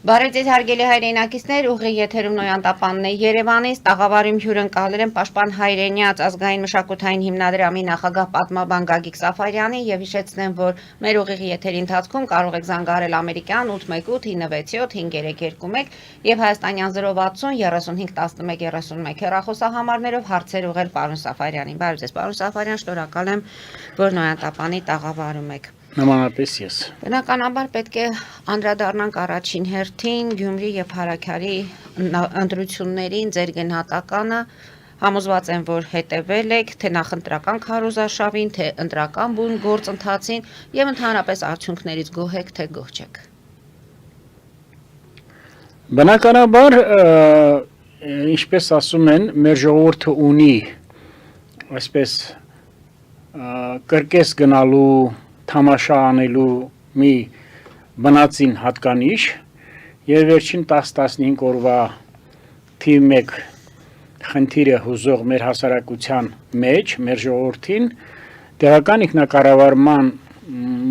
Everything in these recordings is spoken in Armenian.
Բարև ձեզ հարգելի հայրենակիցներ, ուղիղ եթերում Նոյան Տապանն է Երևանից, տաղավարում հյուրընկալել եմ Պաշտպան հայրենյաց ազգային մշակութային հիմնադրամի նախագահ պատմաբան Գագիկ Սաֆարյանի եւ հիշեցնեմ, որ մեր ուղիղ եթերի ընթացքում կարող եք զանգահարել ամերիկյան 818-967-5321 եւ հայաստանյան 060 35 11 31 հեռախոսահամարներով հարցեր ուղղել պարոն Սաֆարյանին։ Բարև ձեզ, պարոն Սաֆարյան, շնորհակալ եմ, որ Նոյան Տապանի տաղավարում եք։ Նմանապես ես։ Բնականաբար պետք է անդրադառնանք առաջին հերթին Գյումրի եւ Հարաքարի ընտրություններին, ձեր գնահատականը, համոզված եմ, որ հետևել եք թե նախընտրական քարոզարշավին, թե ընտրական բուն գործընթացին եւ ընդհանրապես արդյունքներից գոհ եք թե գոհ չեք։ Բնականաբար, ինչպես ասում են, մեր ժողովուրդը ունի այսպես կրկես գնալու թամաշա անելու մի բնածին հատկանիշ եւ վերջին 10-15 օրվա թիվ 1 խնդիրը հուզող մեր հասարակության մեջ, մեր ժողովրդին տեղական ինքնակառավարման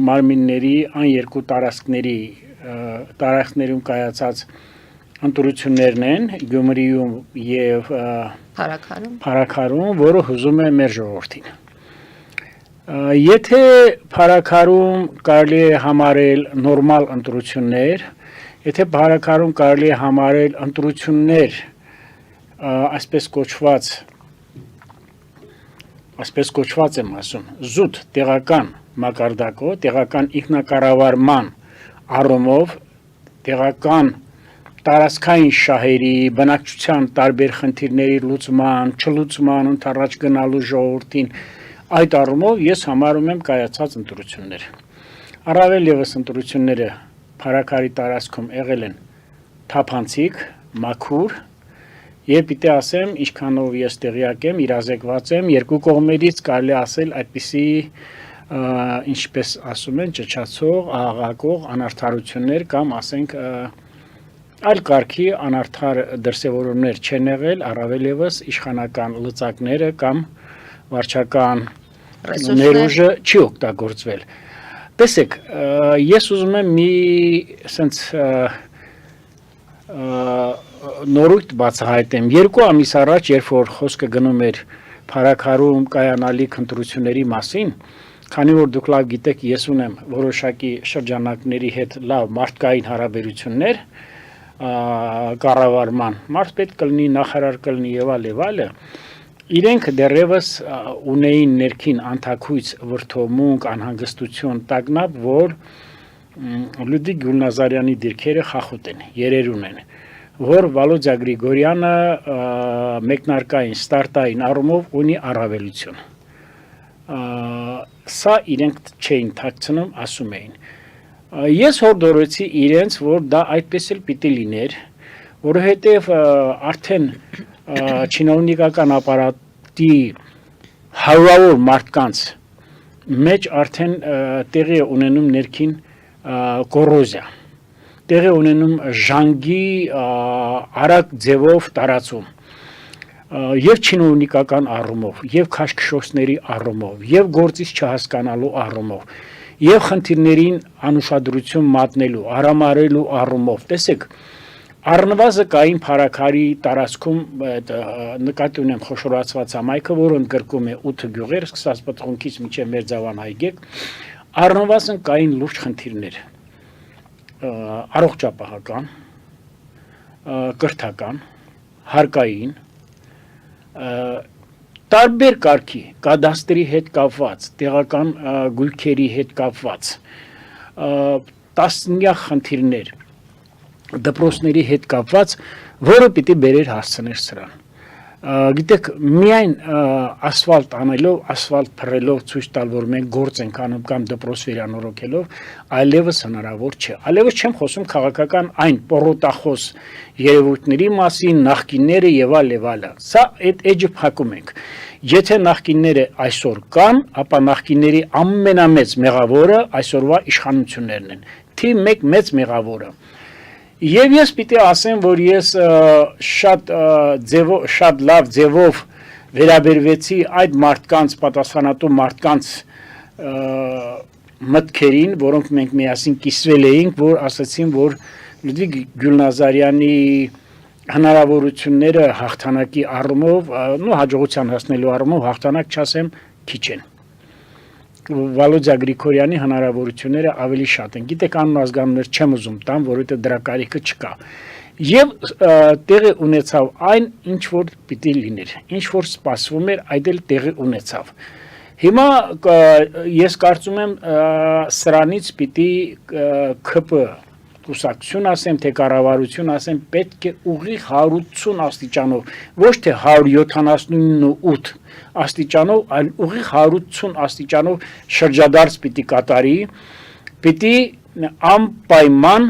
մարմինների այն երկու տարածքներում կայացած ընտրություններն են Գյումրիում եւ Փարաքարում, որը հուզում է մեր ժողովրդին։ Եթե Փարաքարում կարելի է համարել նորմալ ընտրություններ, եթե Փարաքարում կարելի է համարել ընտրություններ այսպես կոչված եմ ասում, զուտ տեղական մակարդակով, տեղական ինքնակառավարման առումով, տեղական տարածքային շահերի, բնակչության տարբեր խնդիրների լուծման, չլուծման, ընդառաջ գնալու ժողովրդին այդ առումով ես համարում եմ կայացած ընտրություններ։ Առավել եւս ընտրությունները Փարաքարի տարածքում եղել են թափանցիկ, մաքուր, եւ պիտի ասեմ, ինչքանով ես տեղյակ եմ, իրազեկված եմ, երկու կողմերից կարելի ասել այդպիսի ինչպես ասում են, ճճացող, աղաղակող անարդարություններ կամ ասենք այլ կարգի անարդար դրսևորումներ չեն եղել, առավել եւս իշխանական լծակները կամ վարչական ներուժը չի օգտագործվել։ Տեսեք, ես ուզում եմ մի սենց նորույթ բացահայտեմ։ 2 ամիս առաջ, երբ որ խոսքը գնում էր Փարաքարում կայանալիք ընտրությունների մասին, քանի որ դուք լավ գիտեք, ես ունեմ որոշակի շրջանակների հետ լավ մարդկային հարաբերություններ, կառավարման, մարզպետ կլինի, նախարար կլինի եւ այլը, իրենք դեռևս ունեին ներքին անթաքույց վրդովմունք, անհանգստություն, տագնապ, որ Լյուդվիգ Գյուլնազարյանի դիրքերը խախոտ են, երերուն են, որ Վալոդիա Գրիգորյանը մեկնարկային, ստարտային առումով ունի առավելություն։ Սա իրենք չէին թաքցնում, ասում էին։ Ես հորդորեցի իրենց, որ դա այդպես էլ պիտի լիներ, որովհետև արդեն չինովնիկական ապարատի հարյուրավոր մարդկանց մեջ արդեն տեղի է ունենում ներքին կոռոզիա, տեղի ունենում ժանգի արագ ձևով տարածում, եւ չինովնիկական առումով, եւ քաշքշոցների առումով, եւ գործից չհասկանալու առումով, եւ խնդիրներին անուշադրություն մատնելու, արամարելու առումով, տեսեք, առնվազն Փարաքարի տարածքում նկատի ունեմ խոշորացված համայնքը, որը ընդգրկում է 8 գյուղեր, սկսած Պտղունքից մինչև Մերձավան այգեկ, առնվազն կային լուրջ խնդիրներ, առողջապահական, կրթական, հարկային, տարբեր կարգի, կադաստրի հետ կապված, տեղական գույքերի հետ կապված, տասնյակ խնդիրներ, դպրոցների հետ կապված, որը պիտի բերեր հասցներ սրան։ Գիտեք, միայն ասֆալտ անելով, ասֆալտ փռելով ցույց տալ, որ մենք գործ ենք անում կամ դպրոց վերանորոգելով, այլևս հնարավոր չէ։ Այլևս չեմ խոսում քաղաքական այն պոռոտախոս երևույթների մասին, նախկինները եւ այլը։ Սա այդ էջը փակում ենք։ Եթե նախկինները այսօր կան, ապա նախկինների ամենամեծ մեղավորը այսօրվա իշխանություններն են։ Թիվ 1 մեծ մեղավորը։ Եվ ես պիտի ասեմ, որ ես շատ լավ ձևով վերաբերվեցի այդ մարդկանց, պատասխանատու մարդկանց մտքերին, որոնք մենք միասին կիսվել էինք, որ ասացին, որ Լուդվիգ Գյուլնազարյանի հնարավորությունները հաղթանակի առումով, հաջողության հասնելու առումով հաղթանակ չասեմ քիչ են։ Վալոդիա Գրիգորյանի հնարավորությունները ավելի շատ են։ Գիտեք, անուն ազգանուններ չեմ ուզում տամ, որովհետև դրա կարիքը չկա։ Եվ տեղի ունեցավ այն, ինչ որ պիտի լիներ, ինչ որ սպասվում էր, այդ էլ տեղի ունեցավ։ Հիմա ես կարծում եմ սրանից պիտի ԿՊ կուսակցություն ասեմ, թե կառավարություն ասեմ, պետք է ուղիղ 180 աստիճանով, ոչ թե 178 աստիճանով, այլ ուղիղ 180 աստիճանով շրջադարձ պիտի կատարի, պիտի անպայման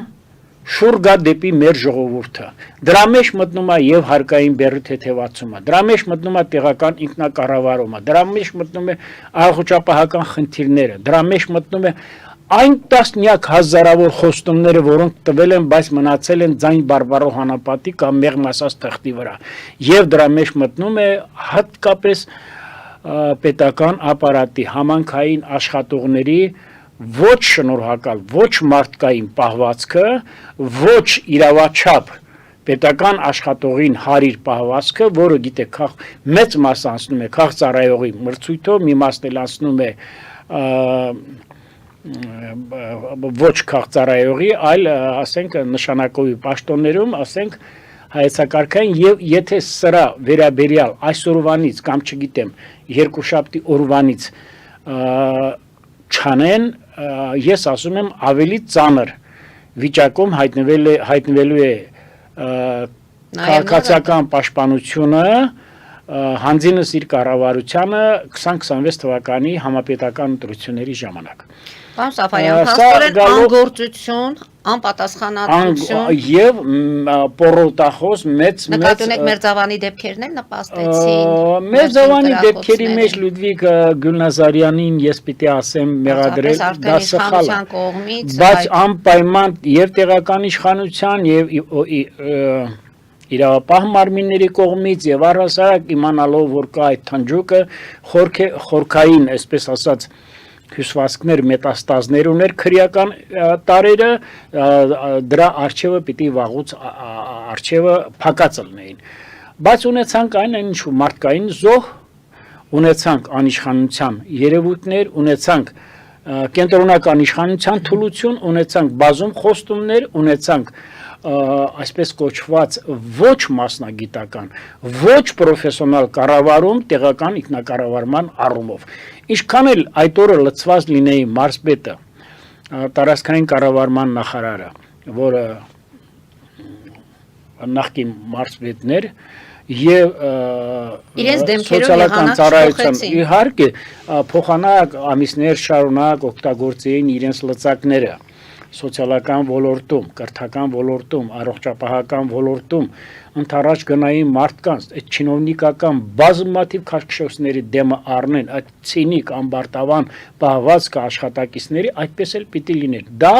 շուռ գա դեպի մեր ժողովուրդը։ Դրա մեջ մտնում է եւ հարկային բեռի թեթևացումը, դրա մեջ մտնում է տեղական ինքնակառավարումը, դրա մեջ մտնում է աղոճապահական խնդիրները, դրա մեջ մտնում է այն տասնյակ հազարավոր խոստումները, որոնք տվել են, բայց մնացել են ձայն բարբարո հանապատի կամ մեղմ ասած թղթի վրա։ Եվ դրա մեջ մտնում է հատկապես պետական ապարատի համանքային աշխատողների ոչ շնորհակալ, ոչ մարդկային պահվածքը, ոչ իրավաչափ պետական աշխատողին հարիր պահվածքը, որը գիտեք, մեծ մասը անցնում է քաղծառայողի մրցույթով, մի մասն էլ անցնում է ոչ քաղծառայողի, այլ ասենք նշանակովի պաշտոններում, ասենք հայեցակարգային, եւ եթե սրա վերաբերյալ այսօրվանից կամ չգիտեմ երկուշաբթի օրվանից չանեն, ես ասում եմ ավելի ծանր վիճակում հայտնվելու է քաղաքացիական պաշտպանությունը հանձինս իր կառավարությանը 2026 թվականի համապետական ընտրությունների ժամանակ։ Պարոն Սաֆարյան, հաստորեն անգործություն, անպատասխանատվություն եւ պորոտախոս մեծ նկատի ունեք Մերձավանի դեպքերն էլ նպաստեցին։ Մերձավանի դեպքերի մեջ Լուդվիգ Գյուլնազարյանին ես պիտի ասեմ մեղադրել, դա սխալ է, բայց անպայման եւ տեղական իշխանության եւ իրավապահ մարմինների կողմից եւ առհասարակ իմանալով որ կա այդ թանջուկը խորքային, այսպես ասած հյուսվածքներ, մետաստազներ ուներ քրեական տարերը, դրա արչևը պիտի վաղուց արչևը փակած լինեին։ Բայց ունեցանք այն ինչ մարդկային զոհ, ունեցանք անիշխանության երևույթներ, ունեցանք կենտրոնական իշխանության թուլություն, ունեցանք բազում խոստումներ, ունեցանք այսպես կոչված ոչ մասնագիտական, ոչ պրոֆեսիոնալ կառավարում տեղական ինքնակառավարման առումով։ Ինչքան էլ այդ օրը լծված լինեի մարզպետը, տարածքային կառավարման նախարարը, որը նախկին մարզպետն էր, եւ սոցիալական ծառայության իհարկե փոխանակ ամիսներ շարունակ օգտագործեին իրենց լծակները սոցիալական ոլորտում, կրթական ոլորտում, առողջապահական ոլորտում ընդառաջ գնային մարդկանց, այդ չինովնիկական բազմաթիվ քաշքշոցների դեմը առնեն, այդ ցինիկ ամբարտավան պահվածքը աշխատակիցների, այդպես էլ պիտի լիներ։ Դա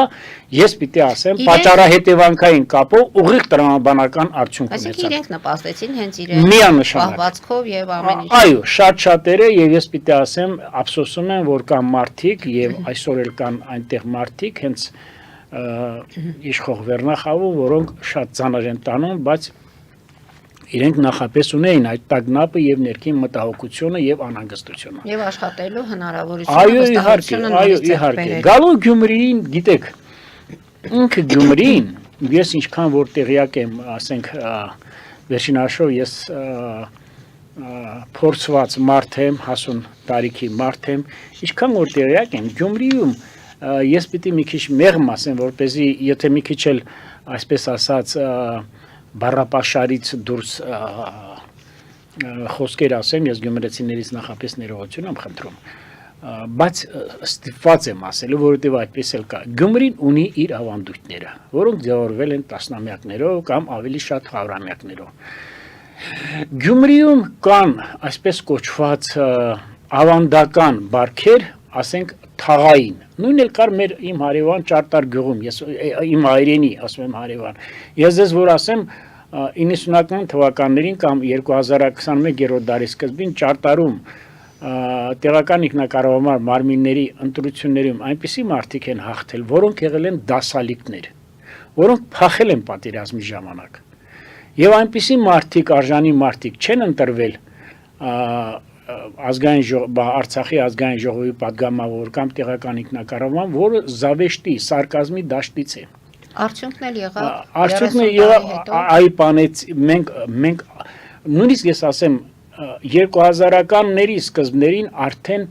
ես պիտի ասեմ, պատճառահետևանքային կապով ուղիղ տրամաբանական արդյունք ունեցավ։ Այսինքն իրենք նպաստեցին հենց իրենց պահվածքով եւ ամեն ինչ։ Այո, շատ-շատերը եւ ես պիտի ասեմ, ափսոսում եմ, որ կան մարդիկ եւ այսօր էլ կան այնտեղ մարդիկ, հենց իշխող վերնախավում, որոնք շատ ծանր են տանում, բայց իրենք նախապես ունեին այդ տագնապը եւ ներքին մտահոգությունը եւ անհանգստությունը։ Եվ աշխատելու հնարավորությունը, այո, իհարկե։ Գալու Գյումրիին, գիտեք, ինքը Գյումրին, ես ինչքան որ տեղյակ եմ, ասենք, վերջին հաշվով ես փորձված մարդ եմ, հասուն տարիքի մարդ եմ, ինչքան որ տեղյակ եմ, Գյումրիում ես պիտի մի քիչ մեղմ ասեմ, որպեսզի եթե մի քիչ էլ այսպես ասած բառապաշարից դուրս խոսքեր ասեմ, ես գյումրեցիներից նախապես ներողություն եմ խնդրում, բայց ստիպված եմ ասելու, որովհետև այդպես էլ կա։ Գյումրին ունի իր ավանդույթները, որոնք ձևավորվել են տասնամյակներով կամ ավելի շատ հարյուրամյակներով։ Գյումրիում կան այսպես կոչված ավանդական բարքեր, ասենք թաղային, նույն էլ կար իմ հարևան Ճարտար գյուղում, ես իմ հայրենի, ասում եմ հարևան, ես ձեզ որ ասեմ 90-ական թվականներին կամ 2021-րդ դարի սկզբին Ճարտարում տեղական ինքնակառավարման մարմինների ընտրություններում այնպիսի մարդիկ են հաղթել, որոնք եղել են դասալիկներ, որոնք փախել են պատերազմի ժամանակ։ Եվ այնպիսի մարդիկ, արժանի մարդիկ չեն ընտրվել Արցախի ազգային ժողովի падգամավոր կամ տեղական ինքնակառավարման, որը զավեշտի, սարկազմի դաշտից է։ Արդյունքն էլ եղավ։ Արդյունքն եղավ այ բանից մենք նույնիսկ ես ասեմ 2000-ականների սկզբներին արդեն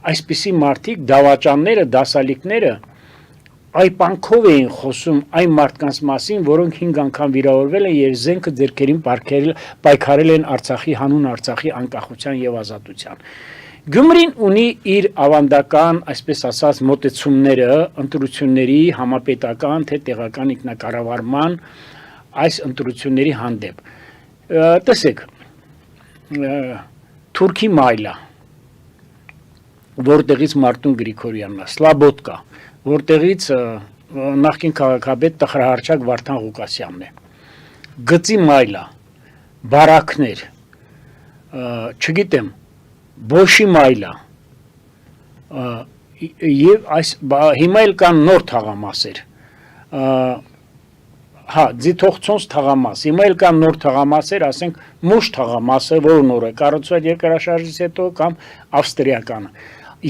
այսպիսի մարդիկ, դավաճանները, դասալիկները այ պանքով էին խոսում այն մարդկանց մասին, որոնք 5 անգամ վիրավորվել են եւ զենքը ձեռքերին պայքարել են Արցախի հանուն Արցախի անկախության եւ ազատության։ Գյումրին ունի իր ավանդական, այսպես ասած, մոտեցումները ընտրությունների համապետական թե տեղական ինքնակառավարման այս ընտրությունների հանդեպ։ Տեսեք, Թուրքի մայլա, որտեղից Մարտուն Գրիգորյանն է, Սլաբոդկա, որտեղից նախկին քաղաքապետ տխրահարչակ Վարդան Ղուկասյանն է, գծի մայլա, բարակներ, չգիտեմ, Բոշի մայլա, եւ այս հիմա էլ կան նոր թաղամասեր, հա, Ձիթողցոնց թաղամաս, հիմա էլ կան նոր թաղամասեր, ասենք Մուշ թաղամասը, որը նոր է կառուցվել երկրաշարժից հետո կամ ավստրիականը։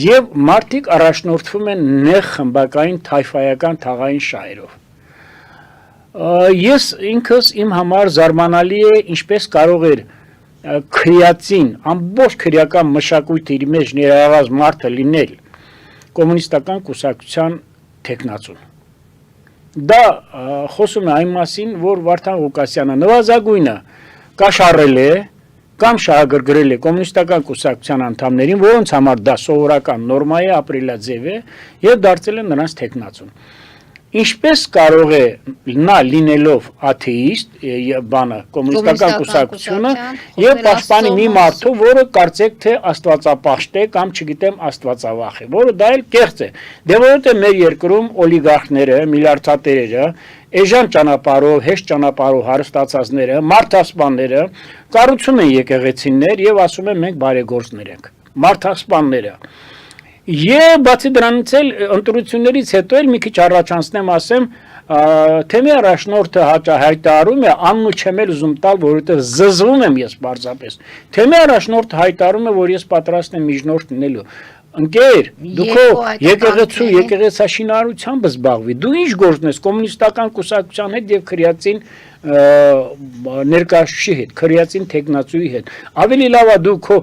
Եվ մարդիկ առաջնորդվում են նեղ խմբակային թայֆայական թաղային շահերով։ Ես ինքս իմ համար զարմանալի է, ինչպես կարող էր քրեացին, ամբողջ քրեական մշակույթի իր մեջ ներառած մարդը լինել կոմունիստական կուսակցության թեկնածուն։ Դա խոսում է այն մասին, որ Վարդան Ղուկասյանը նվազագույնը կաշառել է կամ շահագրգռել է կոմունիստական կուսակցության անդամներին, որոնց համար դա սովորական նորմա է, ապրելաձև է եւ դարձել է նրանց թեկնածուն։ Ինչպես կարող է նա լինելով աթեիստ, կոմունիստական կուսակցությունը եւ պաշտպանի մի մարդու, որը կարծեք թե աստվածապաշտ է կամ չգիտեմ աստվածավախ է, որը դա էլ կեղծ է։ Դե որովհետեւ մեր երկրում օլիգարխները, միլիարդատերերը, էժան ճանապարհով, հեշտ ճանապարհով հարստացածները, մարդասպանները կառուցում են եկեղեցիներ եւ ասում են մենք բարեգործներ ենք։ Մարդասպանները Եվ բացի դրանից էլ ընտրություններից հետո էլ մի քիչ առաջանցնեմ ասեմ, թեմի առաջնորդը հայտարարում է, անունը չեմ էլ ուզում տալ, որովհետև զզվում եմ ես պարզապես։ Թեմի առաջնորդը հայտարարում է, որ ես պատրաստ եմ միջնորդ լինելու։ Ընկեր, դուք եկեղեցաշինարարությամբ զբաղվի։ Դու ինչ գործն ես կոմունիստական կուսակցության հետ եւ քրեացին ներկայացուցի հետ, քրեացին թեկնածուի հետ։ Ավելի լավ է դու քո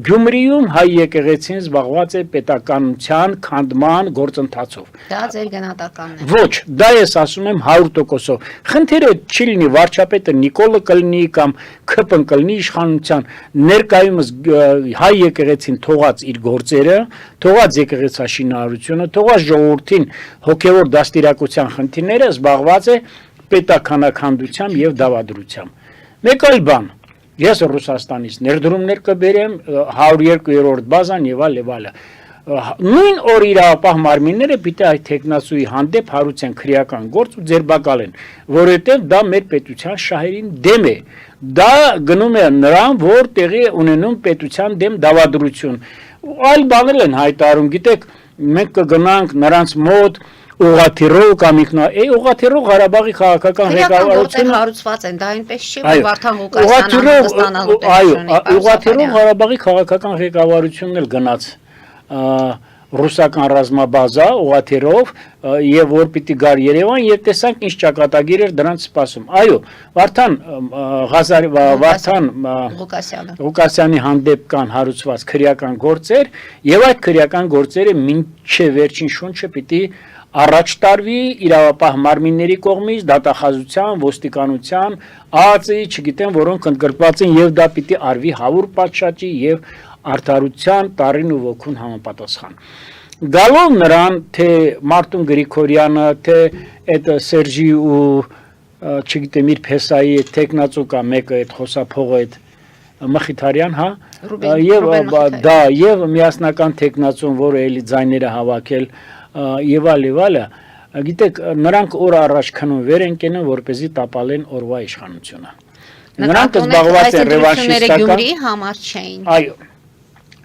Գյումրիում հայ եկեղեցին զբաղված է պետականության քանդման գործընթացով։ Դա ձեր գնահատականն է։ Ոչ, դա ես ասում եմ 100%-ով։ Խնդիրը չի լինի վարչապետը Նիկոլը կլինի կամ ՔՊ-ն կլինի իշխանության, ներկայումս հայ եկեղեցին թողած իր գործերը, թողած եկեղեցաշինարարությունը, թողած ժողովրդին հոգևոր դաստիարակության խնդիրները զբաղված է պետականաքանդությամբ եւ դավադրությամբ։ Մեկ այլ բան, ես Ռուսաստանից ներդրումներ կբերեմ 102-րդ բազան եւ այլ։ Նույն օր իրավապահ մարմինները պիտի այդ տեխնացուի հանդեպ հարուցեն քրեական գործ ու ձերբակալեն, որովհետեւ դա մեր պետության շահերին դեմ է։ Դա գնում է նրան, որ տեղի է ունենում պետության դեմ դավադրություն։ Այլ բաներ են հայտարարում, գիտեք, մենք կգնանք նրանց մոտ Ուղղաթիռով կամ Ուղղաթիռով Ղարաբաղի քաղաքական ղեկավարությունը հարուցված են, դա այնպես չի, որ Վարդան Ղուկասյանը հստանալու Ուղղաթիռով Ղարաբաղի քաղաքական ղեկավարությունն էլ գնաց ռուսական ռազմաբազա ուղղաթիռով եւ որ պիտի գար Երևան եւ տեսանք ինչ ճակատագիր էր դրանց սպասում։ Այո, Վարդան Ղուկասյանի հանդեպ կան հարուցված քրեական գործեր եւ այդ քրեական գործերը մինչեւ վերջին շունչը պիտի առաջ տարվի իրավապահ մարմինների կողմից, դատախազության, ոստիկանության, ԱԱԾ-ի, չգիտեմ, որոնք ընդգրկված են եւ դա պիտի արվի 100 պատշաճի եւ արդարության տարին ու ոգուն համապատասխան։ Գալով նրան, թե Մարտուն Գրիգորյանը, թե այդ Սերժի ու չգիտեմ իր փեսայի տեխնացու կա մեկը այդ խոսափողը այդ Մխիթարյան, հա, եւ միասնական տեխնացուն, որը էլի ձայները հավաքել եւ այլը, գիտեք, նրանք օր առաջ քնում վեր են կենում, որպեսզի տապալեն օրվա իշխանությունը։ Նրանք զբաղված են ռևանշիստական Գյումրիի համար չէին։ Այո։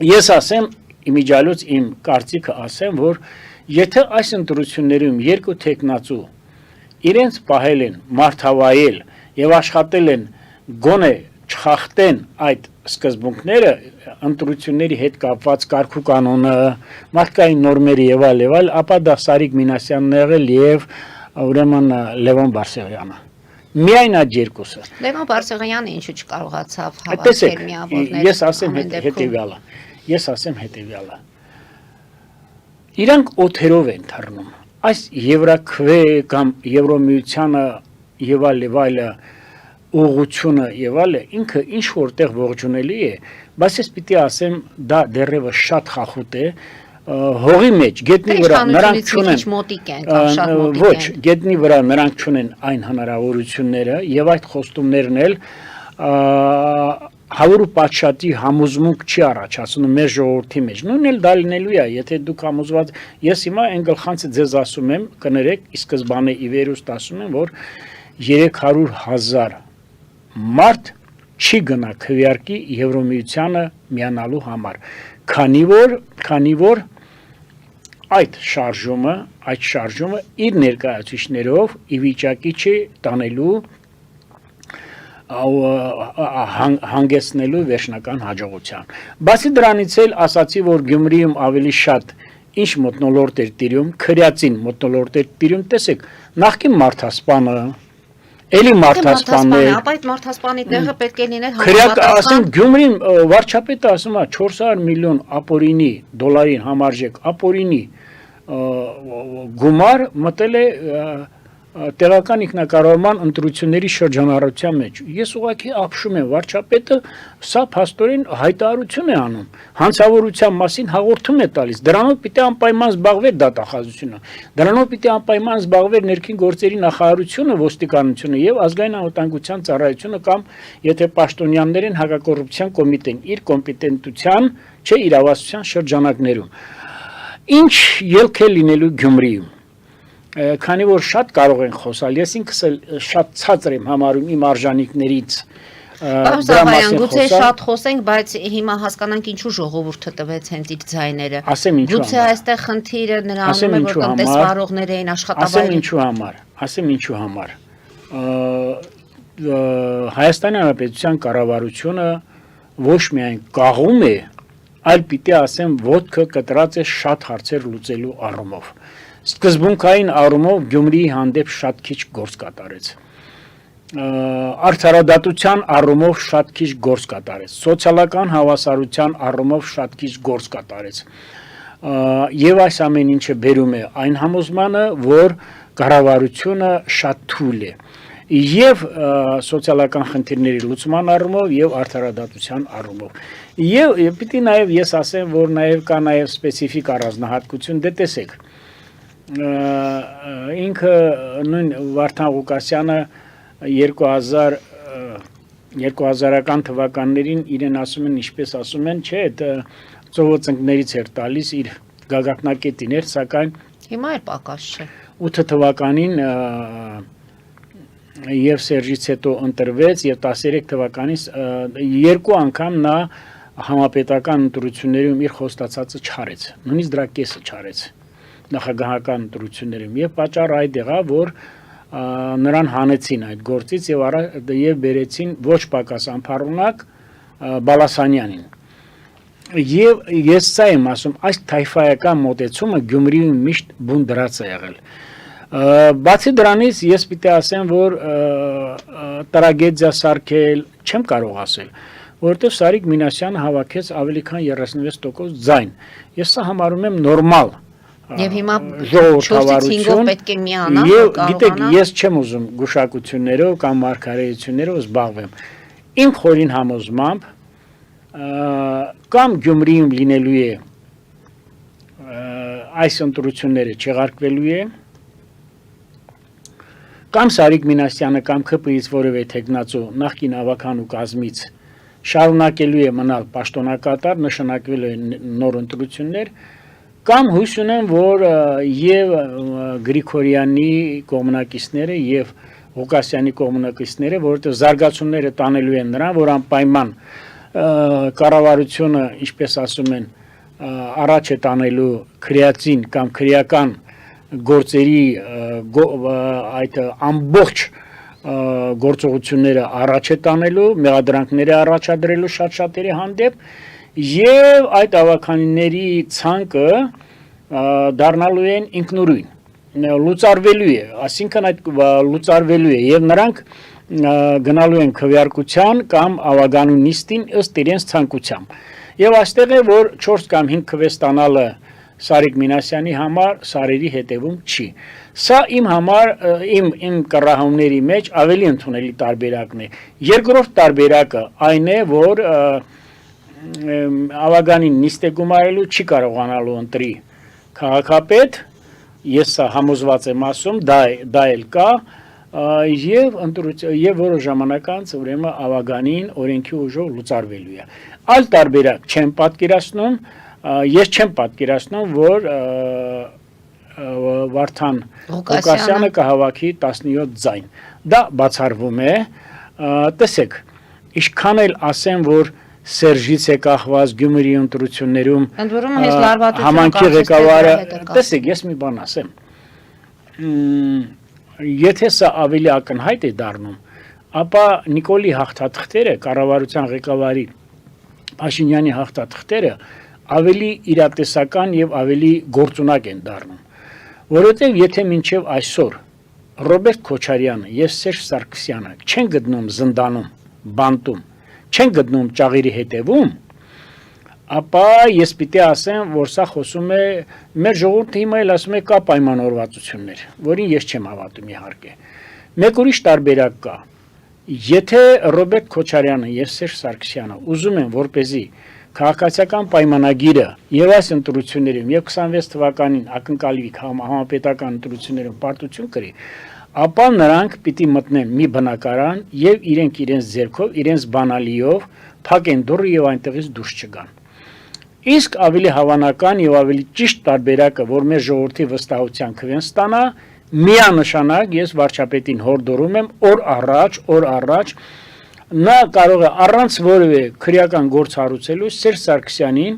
Ես ասեմ, իմիջիալոց իմ կարծիքը ասեմ, որ եթե այս ընտրություններում երկու տեխնացու իրենց պահել են մարդավայել եւ աշխատել են գոնե չխախտեն այդ սկզբունքները ընտրությունների հետ կապված կարգու կանոնը, մարդկային նորմերը եւ այլ, ապա դա Սարիկ Մինասյանն եղել եւ ուրեմն Լևոն Բարսեղյանը։ Միայն այդ երկուսը։ Լևոն Բարսեղյանը ինչու չկարողացավ հավաքել Տեսեք, միավորներ։ ես ասեմ հետեւյալը։ Իրանք օթերով են թռնում։ Այս Եվրաքվե կամ Եվրոմիությանը եւ այլը ուղղությունը եւ այլը ինքը ինչ որտեղ ողջունելի է, բայց ես պիտի ասեմ դա դեռևս շատ խախուտ է հողի մեջ գետնի վրա նրանք չունեն մոտիկ են կամ շատ մոտիկ ոչ գետնի վրա նրանք չունեն այն հնարավորությունները եւ այդ խոստումներն էլ հավուրու պատշատի համոզմունք չի առաջացնում մեր ժողովրդի մեջ նույնն էլ դա լինելու է եթե դուք համոզված ես հիմա այն գլխանցը ձեզ ասում եմ կներեք ի սկզբանե ի վերուստ ասում եմ որ 300,000 մարդ չի գնա քվեարկի Եվրոմիությանը միանալու համար քանի որ այդ շարժումը իր ներկայացուցիչներով ի վիճակի չի տանելու հանգեցնելու վերջնական հաջողության բացի դրանից էլ ասացի որ Գյումրիում ավելի շատ ինչ մթնոլորտ էր տիրում քրյացին մթնոլորտ էր տիրում տեսեք նախկին մարդասպանը Էլի մարդասպաններ, ապա այդ մարդասպանի տեղը պետք է լիներ համապատասխան։ Գյումրին վարչապետը ասում է 400 միլիոն ապօրինի դոլարին համարժեք ապօրինի գումար մտել է տեղական ինքնակառավարման ընտրությունների շրջանառության մեջ։ Ես ուղղակի ապշում եմ վարչապետը սա փաստորեն հայտարարություն է անում, հանցավորության մասին հաղորդում է տալիս։ Դրանով պիտի անպայման զբաղվեր դատախազությունը։ Դրանով պիտի անպայման զբաղվեր ներքին գործերի նախարարությունը, ոստիկանությունը եւ ազգային անվտանգության ծառայությունը կամ եթե պաշտոնյաներ են հակակոռուպցիան կոմիտեն իր կոմպետենտության, չէ իրավասության շրջանակներում։ Ինչ ելք է լինելու Գյումրիում քանի որ շատ կարող են խոսալ, ես ինքս էլ շատ ցածր եմ համարում իմ արժանինքներից գուցե շատ խոսենք, բայց հիմա հասկանանք ինչու ժողովուրդը տվեց հենց իր ձայները։ Գուցե այստեղ խնդիրը նրանում է, որ տնտեսվարողներ էին աշխատավայրեր։ Ասեմ ինչու համար։ Հայաստանի Հանրապետության կառավարությունը ոչ միայն կաղում է, այլ պիտի ասեմ ոտքը կտրած է շատ հարցեր լուծելու առումով։ Սկզբունքային առումով Գյումրիի հանդեպ շատ քիչ գործ կատարեց։ Արդարադատության առումով շատ քիչ գործ կատարեց։ Սոցիալական հավասարության առումով շատ քիչ գործ կատարեց։ Եվ այս ամեն ինչը բերում է այն համոզմանը, որ կառավարությունը շատ թույլ է։ Եվ սոցիալական խնդիրների լուծման առումով եւ արդարադատության առումով։ Եվ պիտի նաեւ ես ասեմ, որ նաեւ կա նաեւ սպეციფიկ առանձնահատկություն, դե տեսեք ինքը նույն Վարդան Ղուկասյանը 2000-ական թվականներին իրեն ասում են, ինչպես ասում են, չէ, դա ծովոցնկներից էր տալիս իր գագաթնակետին էր, սակայն հիմա էլ պակաս չէ։ 8 թվականին եւ Սերժից հետո ընտրվեց եւ 13 թվականից երկու անգամ նա համապետական ընտրություններում իր խոստացածը չարեց, նույնիսկ դրա կեսը չարեց։ Նախագահական ընտրություններում եւ պատճառը այդ եղավ որ նրան հանեցին այդ գործից եւ բերեցին ոչ պակաս անփառունակ Բալասանյանին եւ ես սա եմ ասում այս թայֆայական մոտեցումը Գյումրիում միշտ բուն դրած է եղել բացի դրանից ես պիտի ասեմ որ տրագեդիա սարքել չեմ կարող ասել որովհետեւ Սարիկ Մինասյանը հավաքեց ավելի քան 36% ձայն ես սա համարում եմ նորմալ Եվ հիմա 4-ից 5-ով պետք է միանա եւ գիտեք ես չեմ ուզում գուշակություններով կամ մարգարեություններով զբաղվեմ իմ խորին համոզմամբ կամ Գյումրիում լինելու է այս ընտրությունները չեղարկվելու է կամ Սարիկ Մինասյանը կամ ԿՊ-ից որևէ տեխնացու նախկին ավականու կազմից շարունակելու է մնալ պաշտոնակատար նշանակվելու է նոր ընտրություններ Կամ հույս ունեմ, որ եւ Գրիգորյանի կողմնակիցները եւ Ղուկասյանի կողմնակիցները, որովհետեւ զարգացումները տանելու են նրան, որ անպայման կառավարությունը, ինչպես ասում են, առաջ է տանելու քրեացին կամ քրեական գործերի այդ ամբողջ գործողությունները առաջ է տանելու, մեղադրանքները առաջադրելու շատ-շատերի հանդեպ եւ այդ ավականիների ցանկը դառնալու են ինքնուրույն լուծարվելու է, այսինքն այդ լուծարվելու է եւ նրանք գնալու են քվեարկության կամ ավագանու նիստին ըստ իրենց ցանկության։ Եվ այստեղ է որ 4 կամ 5 քվե ստանալը Սարիկ Մինասյանի համար սարերի հետևում չի։ Սա իմ համար իմ կռահումների մեջ ավելի ընդունելի տարբերակն է։ Երկրորդ տարբերակը այն է, որ ավագանին նիստ է գումարելու չի կարողանալու ընտրի քաղաքապետ, ես սա համոզված եմ ասում, դա էլ կա, եւ որոշ ժամանակ անց ուրեմն ավագանին օրենքի ուժով լուծարվելու է։ Այլ տարբերակ չեմ պատկերացնում, ես չեմ պատկերացնում, որ Վարդան Ղուկասյանը կհավաքի 17 ձայն։ Դա բացառվում է, տեսեք, ինչքան էլ ասեմ, որ Սերժից է կախված Գյումրի ընտրություններում համանքի ղեկավարը, տեսեք, ես մի բան ասեմ։ Եթե սա ավելի ակնհայտ է դառնում, ապա Նիկոլի հաղթաթղթերը, կառավարության ղեկավարի Փաշինյանի հաղթաթղթերը ավելի իրատեսական եւ ավելի գործունակ են դառնում, որովհետեւ եթե մինչեւ այսօր Ռոբերտ Քոչարյանը եւ Սերժ Սարգսյանը չեն գտնում զնդանում, բանտում, չեն գտնում ճաղիրի հետևում, ապա ես պիտի ասեմ, որ սա խոսում է մեր ժողովուրդը հիմա էլ ասում է կա պայմանավորվածություններ, որին ես չեմ հավատում իհարկե։ Մեկ ուրիշ տարբերակ կա։ Եթե Ռոբերտ Քոչարյանը եւ Սերժ Սարգսյանը ուզում են որպեսզի քաղաքացիական պայմանագիրը եւ այս ընտրություններում եւ 26 թվականին ակնկալվի համապետական ընտրություններում պարտություն կրի, ապա նրանք պիտի մտնեն մի բնակարան եւ իրենց ձեռքով, իրենց բանալիով փակեն դուռը եւ այնտեղից դուրս չգան։ Իսկ ավելի հավանական եւ ավելի ճիշտ տարբերակը, որ մեր ժողովրդի վստահության քվեն ստանա, միանշանակ ես վարչապետին հորդորում եմ օր առաջ նա կարող է առանց որևէ քրեական գործ հարուցելու Սերժ Սարգսյանին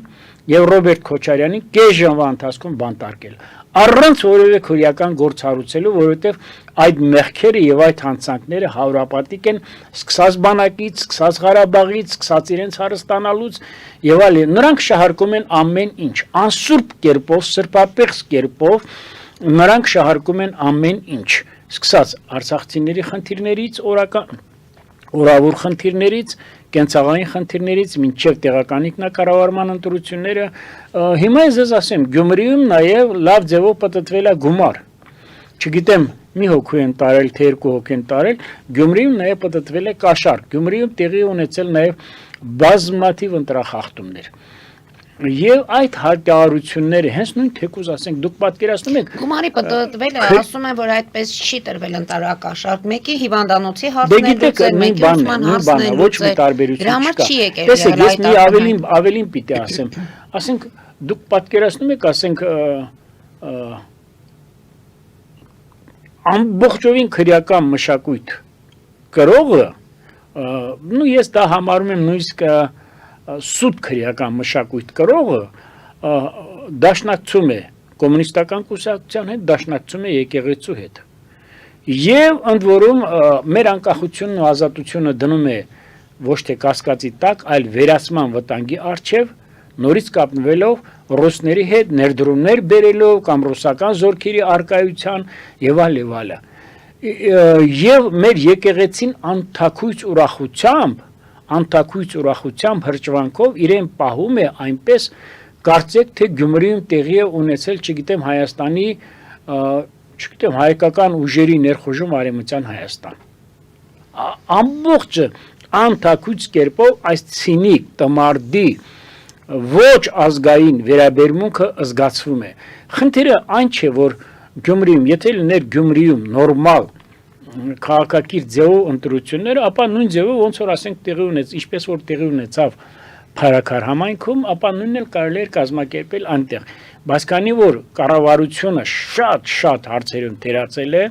եւ Ռոբերտ Քոչարյանին կես ժամվա ընթացքում բանտարկել։ Առանց որևէ քրեական գործ հարուցելու, որովհետեւ այդ մեղքերը եւ այդ հանցանքները հարուրապատիկ են, սկսած բանակից, սկսած Ղարաբաղից, սկսած իրենց հարստանալուց եւ այլն։ Նրանք շահարկում են ամեն ինչ, անսուրբ կերպով, սրբապեղծ կերպով նրանք շահարկում են ամեն ինչ, սկսած արցախցիների խնդիրներից, օրավոր խնդիրներից, կենցաղային խնդիրներից, մինչև տեղական ինքնակառավարման ընտրությունները, հիմա ես ասեմ, Գյումրիում նաև լավ ձևով պատտվել է գումար։ Չգիտեմ, մի հոգու են տարել, թե երկու հոգու են տարել, Գյումրիում նաև պատտվել է կաշառք, Գյումրիում տեղի ունեցել նաև բազմաթիվ ընտրախախտումներ։ Եվ այդ հայտարարությունները հենց նույն թեկուզ ասենք դուք պատկերացնում եք գումարի պատտվել է, ասում են որ այդպես չի տրվել ընտրակաշառք, մեկի հիվանդանոցի հարցնելուց է, մեկի ուսման հարցնելուց է, դրա համար չի եկել։ Տեսեք, ես մի ավելին պիտի ասենք դուք պատկերացնում եք, ասենք ամբողջովին քրեական մշակույթ կրողը, ես դա համարում եմ նույնիսկ սուտ քրեական մշակույթ կրողը դաշնակցում է կոմունիստական կուսակցության հետ, դաշնակցում է եկեղեցու հետ։ Եվ ընդ որում մեր անկախությունն ու ազատությունը դնում է ոչ թե կասկածի տակ, այլ վերացման վտանգի առջև, նորից կապնվելով ռուսների հետ ներդրումներ բերելով կամ ռուսական զորքերի արկայության եւ այլն։ Եվ մեր եկեղեցին անթաքույց ուրախությամբ հրճվանքով իրեն պահում է այնպես կարծեք թե Գյումրիում տեղի է ունեցել, չգիտեմ, Հայաստանի, հայկական ուժերի ներխուժում արևմտյան Հայաստան։ Ամբողջը անթաքույց կերպով այս ցինիկ տմարդի ոչ ազգային վերաբերմունքը զգացվում է։ Խնդիրը այն չէ, որ Գյումրիում, եթե լիներ Գյումրիում նորմալ քաղաքակիրթ ձևով ընտրությունները, ապա նույն ձևով ոնց որ ասենք տեղի ունեց, ինչպես որ տեղի ունեցավ Փարաքար համայնքում, ապա նույնն էլ կարելի էր կազմակերպել այնտեղ։ Բայց քանի որ կառավարությունը շատ հարցերում թերացել է,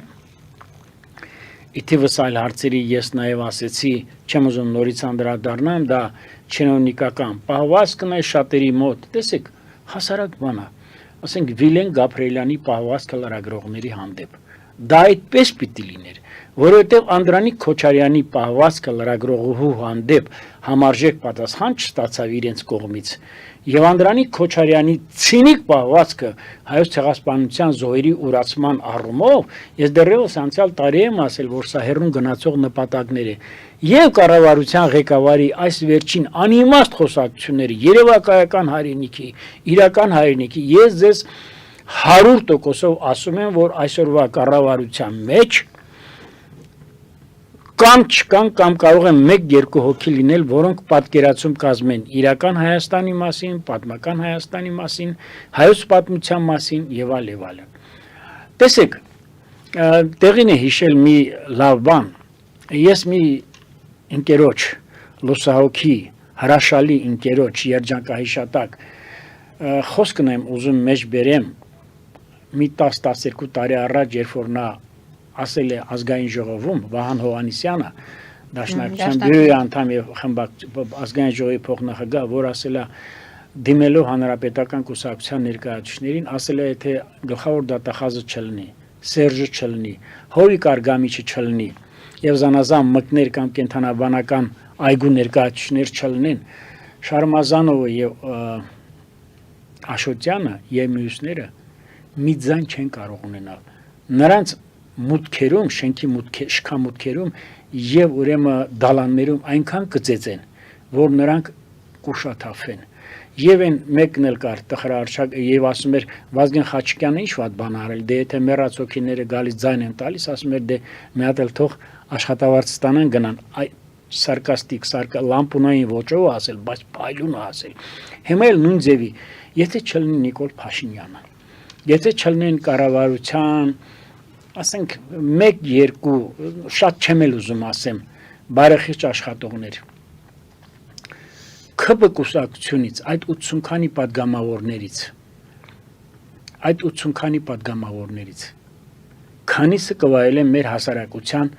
իթիվս այլ հարցերի ես նաև ասեցի, չեմ ուզում նորից անդրադառնամ, դա չինովնիկական պահվածքն է շատերի մոտ։ Տեսեք, հասարակ բան է։ ասենք Վիլեն Գաբրիելյանի պահվածքը լրագրողների հանդեպ։ Դա այդպես պիտի լիներ, որովհետև Անդրանիկ Քոչարյանի պահվածքը լրագրողու հանդեպ համարժեք պատասխան չստացավ իրենց կողմից, եւ Անդրանիկ Քոչարյանի ցինիկ պահվածքը հայոց ցեղասպանության զոհերի ուրացման առումով, ես դեռևս անցյալ տարի եմ ասել, որ սա հեռուն գնացող նպատակներ է, եւ կառավարության ղեկավարի այս վերջին անիմաստ խոսակցությունները երևակայական հայրենիքի, իրական հայրենիքի, ես ձեզ 100% ասում եմ, որ այսօրվա կառավարության մեջ կամ չկան կամ կարող են 1-2 հոգի լինել, որոնք պատկերացում կազմեն իրական Հայաստանի մասին, պատմական Հայաստանի մասին, հայոց պատմության մասին եւ այլն։ Տեսեք, տեղին է հիշել մի լավ բան։ Ես մի ընկերոջ, լուսահոգի, հրաշալի ընկերոջ երջանկահիշատակ խոսքն եմ ուզում մեջ բերեմ մի 10-12 տարի առաջ, երբ որ նա ասել է ազգային ժողովում Վահան Հովհաննիսյանը, Դաշնակցության բյուրոյի անդամ եւ ազգային ժողովի փոխնախագահ, որ ասել է դիմելով հանրապետական կուսակցության ներկայացուցիչներին, ասել է, եթե գլխավոր դատախազը չլինի, Սերժը չլինի, Հովիկ Արգամիչը չլինի եւ զանազան մկներ կամ կենթանաբանական այգու ներկայացուցիչներ չլինեն, Շարմազանովը եւ Աշոտյանը եւ մյուսները մի ձայն չեն կարող ունենալ։ Նրանց մուտքերում, շենքի շքամուտքերում եւ ուրեմն դալաններում այնքան կծեծեն, որ նրանք կուշաթափեն։ Եվ այն մեկն էլ կար տխրարչակ եւ ասում էր Վազգեն Խաչիկյանը ինչ վատ բան արել, դե եթե մեռած հոգիները գալիս ձայն են տալիս, ասում էր դե մի հատ էլ թող աշխատավարձ ստանան գնան։ Այ սարկաստիկ, լամպունային ոճով ասել, բայց փայլուն ասել։ Հիմա էլ նույն ձևի, եթե չլինի Նիկոլ Փաշինյանը, եթե չլինեն կառավարության, ասենք 1-2, շատ չեմ էլ ուզում ասեմ, բարեխիղճ աշխատողներ։ ՔԲ կուսակցությունից այդ 80 քանի պատգամավորներից քանիսը կվայելեն մեր հասարակության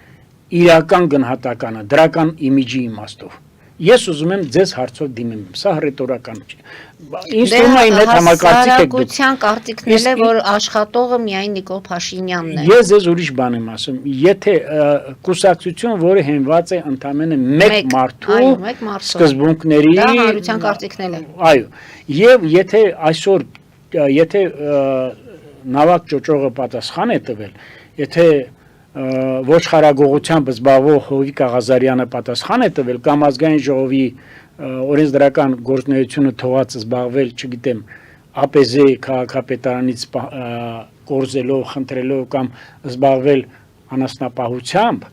իրական գնահատականը, դրական իմիջի իմաստով։ Ես ուզում եմ ձեզ հարցով դիմեմ, սա ռետորական չէ։ Ինձ թվում է այդ համակարգիչ եք դուք։ Հասարակության կարծիքն է, որ աշխատողը միայն Նիկոլ Փաշինյանն է։ Ես ձեզ ուրիշ բան եմ ասում, եթե կուսակցություն, որը հենված է ընդամենը մեկ մարդու սկզբունքների, դա հանրության կարծիքն է։ Այո, եւ եթե այսօր, եթե նավակ ճոճողը պատասխան է տվել, եթե ոչխարագողությամբ զբաղվող Հովիկ Աղազարյանը պատասխան է տվել կամ ազգային ժողովի օրենսդրական գործունեությունը թողած զբաղվել, չգիտեմ, ԱՊԶ քաղաքապետարանից կորզելով, խնդրելով կամ զբաղվել անասնապահությամբ,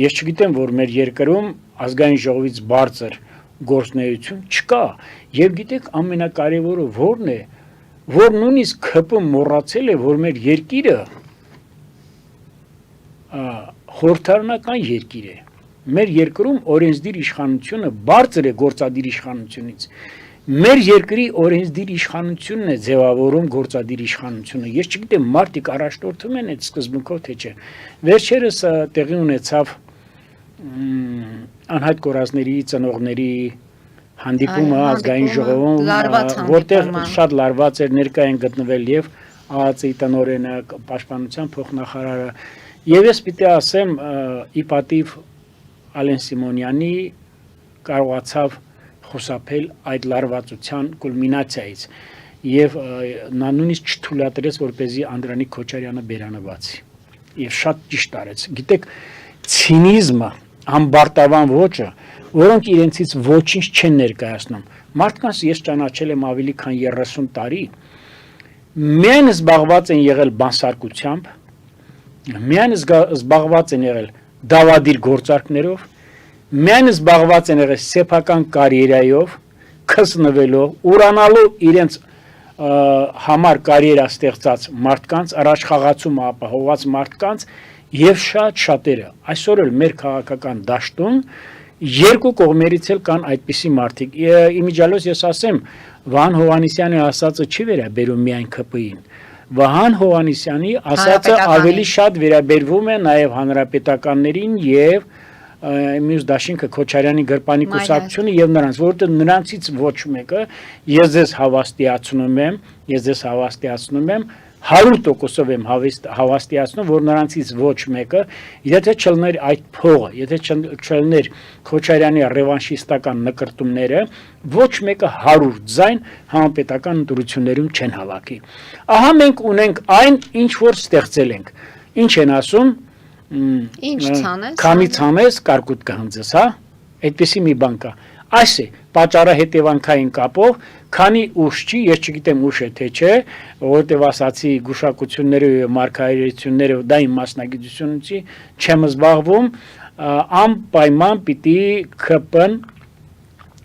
ես չգիտեմ, որ մեր երկրում ազգային ժողովից բարձր գործունեություն չկա։ Եվ գիտեք, ամենակարևորը որն է, որ նույնիսկ ՔՊ մոռացել է, որ մեր երկիրը խորհրդարանական երկիր է։ Մեր երկրում օրենսդիր իշխանությունը բարձր է գործադիր իշխանությունից։ Մեր երկրի օրենսդիր իշխանությունն է ձևավորում գործադիր իշխանությունը։ Ես չգիտեմ, մարդիկ առաջնորդում են այդ սկզբունքով թե չէ։ Վերջերս տեղի ունեցավ անհայտ կորածների ծնողների հանդիպումը ազգային ժողովում, որտեղ շատ լարված էր ներկա են գտնվել եւ ԱԱԾ-ի տնօրենը, պաշտպանության փոխնախարարը, եւ ես պիտի ասեմ, ի պատիվ Ալեն Սիմոնյանի կարողացավ խուսափել այդ լարվածության կուլմինացիայից եւ նա նույնիսկ չթույլատրեց, որպեսզի Անդրանիկ Քոչարյանը բերանը բացի եւ շատ ճիշտ արեց։ Գիտեք, ցինիզմը, ամբարտավան ոճը, որոնք իրենցից ոչինչ չեն ներկայացնում։ Մարդկանց ես ճանաչել եմ ավելի քան 30 տարի, միայն զբաղված են եղել բանսարկությամբ, միայն զբաղված են եղել դավադիր գործարքներով, միայն զբաղված են եղել սեփական կարիերայով, քսնվելով, ուրանալով իրենց համար կարիերա ստեղծած մարդկանց, առաջ խաղացում ապահովված մարդկանց եւ շատ շատերը այսօր էլ մեր քաղաքական դաշտում երկու կողմերից էլ կան այդպիսի մարդիկ։ Իմիջիալոց ես ասեմ, Վահան Հովհաննիսյանի ասածը չի վերաբերում միայն ՔՊ-ին։ Վահան Հովհաննիսյանի ասածը ավելի շատ վերաբերվում է նաեւ հանրապետականներին եւ մյուս դաշինքը Քոչարյանի գրպանի կուսակցությունը եւ նրանց, որովհետեւ նրանցից ոչ մեկը ես ձեզ հավաստիացնում եմ 100%-ով եմ հավաստիացնում, որ նրանցից ոչ մեկը, եթե չլներ այդ փողը, եթե չլներ Քոչարյանի ռևանշիստական նկրտումները, ոչ մեկը 100 ձայն համապետական ընտրություններում չեն հավաքի։ Ահա մենք ունենք այն, ինչ որ ստեղծել ենք։ Ինչ են ասում, Ինչ ցանես։ Քանի ցանես, կարկուտ կհնձես, հա։ Այդպեսի մի բան կա։ Այս է պատճառը հետևանքային կապով, քանի ուշ չի, ես չգիտեմ ուշ է թե չէ, որովհետև ասացի գուշակությունները եւ մարգարեությունները դա իմ մասնագիտությունից չեմ զբաղվում, անպայման պիտի ԿՊ-ն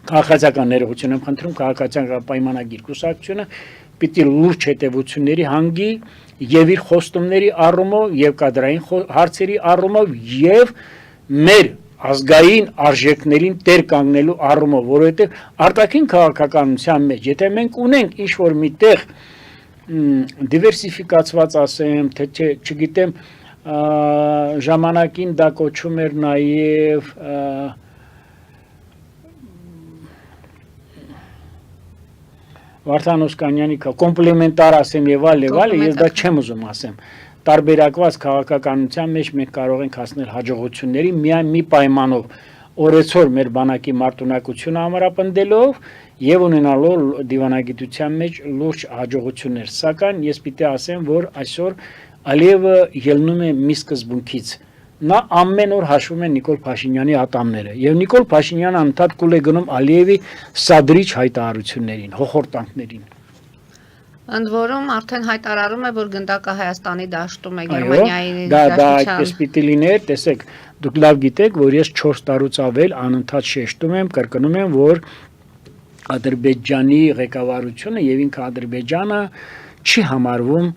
քաղաքացիական ներողություն եմ խնդրում, քաղաքացիական պայմանագիր կուսակցությունը պիտի լուրջ հետևությունների հանգի եւ իր խոստումների առումով եւ կադրային հարցերի առումով եւ մեր ազգային արժեքներին տեր կանգնելու առումով, որովհետև արտաքին քաղաքականության մեջ, եթե մենք ունենք ինչ-որ միտեղ դիվերսիֆիկացված ասեմ, թե չգիտեմ, ժամանակին դա կոչում էր նաև Վարդան Օսկանյանի կոմպլեմենտար ասեմ եւ այլ, ես դա չեմ ուզում ասեմ։ Տարբերակված քաղաքականության մեջ մենք կարող ենք հասնել հաջողությունների միայն մի պայմանով օրեցօր մեր բանակի մարտունակությունը ամրապնդելով եւ ունենալով դիվանագիտության մեջ լուրջ հաջողություններ, սակայն ես պիտի ասեմ, որ այսօր Ալիևը ելնում է մի սկզբունքից։ Նա ամեն օր հաշվում է Նիկոլ Փաշինյանի ատամները եւ Նիկոլ Փաշինյանը անդադ կուլ է գնում Ալիևի սադրիչ հայտարարություններին, հոխորտանքներին։ Ընդ որում արդեն հայտարարում է, որ գնդակը Հայաստանի դաշտում է Գերմանիայի դա այդպես պիտի լիներ, տեսեք, դուք լավ գիտեք, որ ես 4 տարուց ավել անընդհատ շեշտում եմ, կրկնում եմ, որ Ադրբեջանի ղեկավարությունը եւ ինքը Ադրբեջանը չի համարվում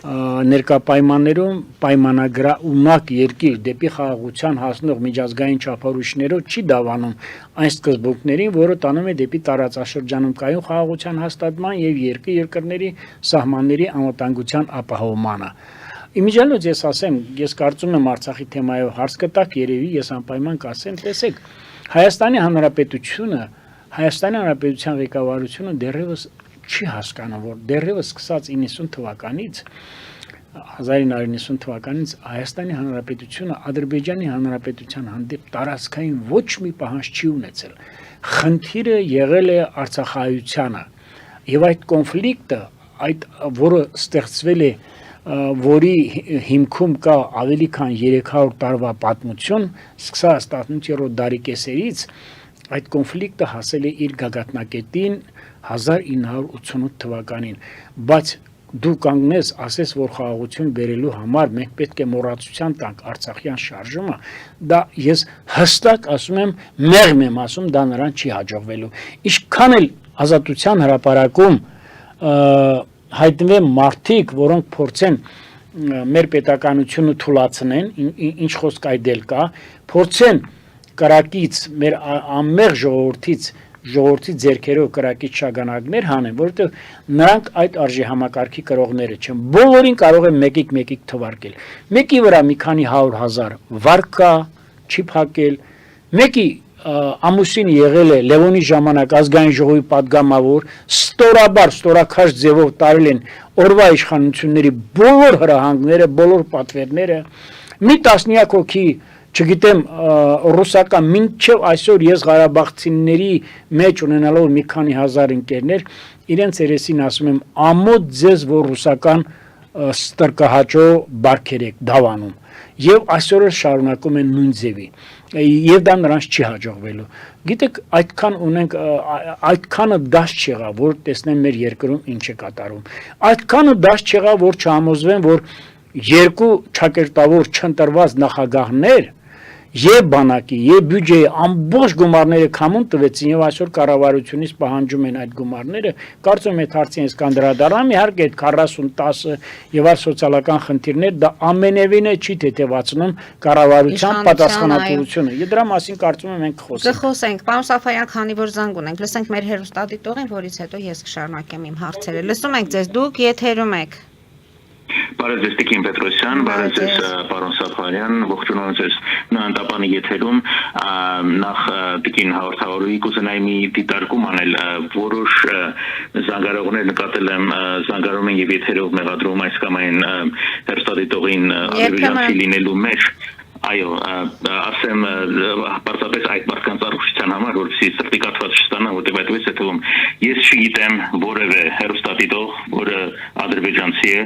ներկա պայմաններում պայմանագրաունակ երկիր դեպի խաղաղության հասնող միջազգային չափորոշիչներով չի դավանում այն սկզբունքներին, որը տանում է դեպի տարածաշրջանում կայուն խաղաղության հաստատման եւ երկրների սահմանների անվտանգության ապահովմանը։ Իմիջիալոց ես ասեմ, ես կարծում եմ Արցախի թեմայով հարց կտակ, երևի ես անպայման կասեմ, տեսեք, Հայաստանի Հանրապետության ղեկավարությունը դեռևս չի հասկանում, որ դեռևս սկսած 90 թվականից 1990 թվականից Հայաստանի Հանրապետությունը Ադրբեջանի Հանրապետության հանդեպ տարածքային ոչ մի պահանջ չի ունեցել։ Խնդիրը եղել է Արցախայությանը եւ այդ կոնֆլիկտը, որը ստեղծվել է, որի հիմքում կա ավելի քան 300 տարվա պատմություն, սկսած 18-րդ դարի կեսերից, այդ կոնֆլիկտը հասել է իր գագաթնակետին 1988 թվականին, բայց դու կանգնես, ասես, որ խաղաղություն բերելու համար մենք պետք է մոռացության տանք Արցախյան շարժումը, դա ես հստակ ասում եմ, մեղմ եմ ասում, դա նրան չի հաջողվելու։ Ինչքան էլ Ազատության հրապարակում հայտնվեն մարդիկ, որոնք փորձեն մեր պետականությունը թուլացնեն, ինչ խոսք այդել կա, փորձեն կրակից մեր անմեղ ժողովրդի ձեռքերով կրակից շագանակներ հանեն, որովհետև նրանք այդ արժի համակարգի կրողները չեն։ Բոլորին կարող են մեկիկ թվարկել։ Մեկի վրա մի քանի 100,000 վարկ կա, չի փակել, մեկի ամուսին եղել է Լևոնի ժամանակ ազգային ժողովի падգամավոր, ստորաքաշ ձևով տարել են օրվա իշխանությունների բոլոր հրահանգները, բոլոր պատվերները, մի տասնյակ հոգի, չգիտեմ, ռուսական մինչև այսօր ես Ղարաբաղցիների մեջ ունենալով մի քանի հազար ընկերներ, իրենց երեսին ասում եմ, ամոթ ձեզ, որ ռուսական ստրկահաճո բարքեր եք դավանում։ Եվ այսօր շարունակում են նույն ձևի։ Եվ դա նրանց չի հաջողվելու։ Գիտեք, այդքանը դաշ չեղավ, որ տեսնեն մեր երկրում ինչ է կատարում։ Այդքանը դաշ չեղավ, որ չհամոզվեն, որ երկու ճակերտավոր չընտրված նախագահներ եւ բանակի, եւ բյուջեի ամբողջ գումարները կամուն տվեցին եւ այսօր կառավարությունից պահանջում են այդ գումարները, կարծում եմ այդ հարցին ես կանդրադառնամ, իհարկե այդ 40-10 եւ այլ սոցիալական խնդիրներ դա ամենևին չի թեթևացնում կառավարության պատասխանատվությունը։ Եվ դրա մասին կարծում եմ մենք խոսենք։ Պարոն Սաֆարյան, քանի որ զանգ ունենք, լսենք մեր հերոստատիտողին, որից հետո ես կշարունակեմ իմ հարցերը։ Լսում ենք ձեզ, դուք եթերում եք։ Բարև ձեզ Տիկին Պետրոսյան, բարև ձեզ պարոն Սաֆարյան, ողջունում ձեզ նույնտապանի եթերում, նախ Տիկին հաղորդավարուի կուզենայի մի դիտարկում անել, որոշ զանգարողներ նկատել եմ զանգարում են եւ եթերով մեղադրում այս կամ այն հերոստատիտողին ադրբեջանցի լինելու մեջ Այո, ասեմ պարզապես այդ մարդկանց առողջության համար, որպեսզի սրտի կաթված չստանա, որտեղ այդպես է թվում։ Ես չգիտեմ որևէ հերոստատիտող, որը ադրբեջանցի է,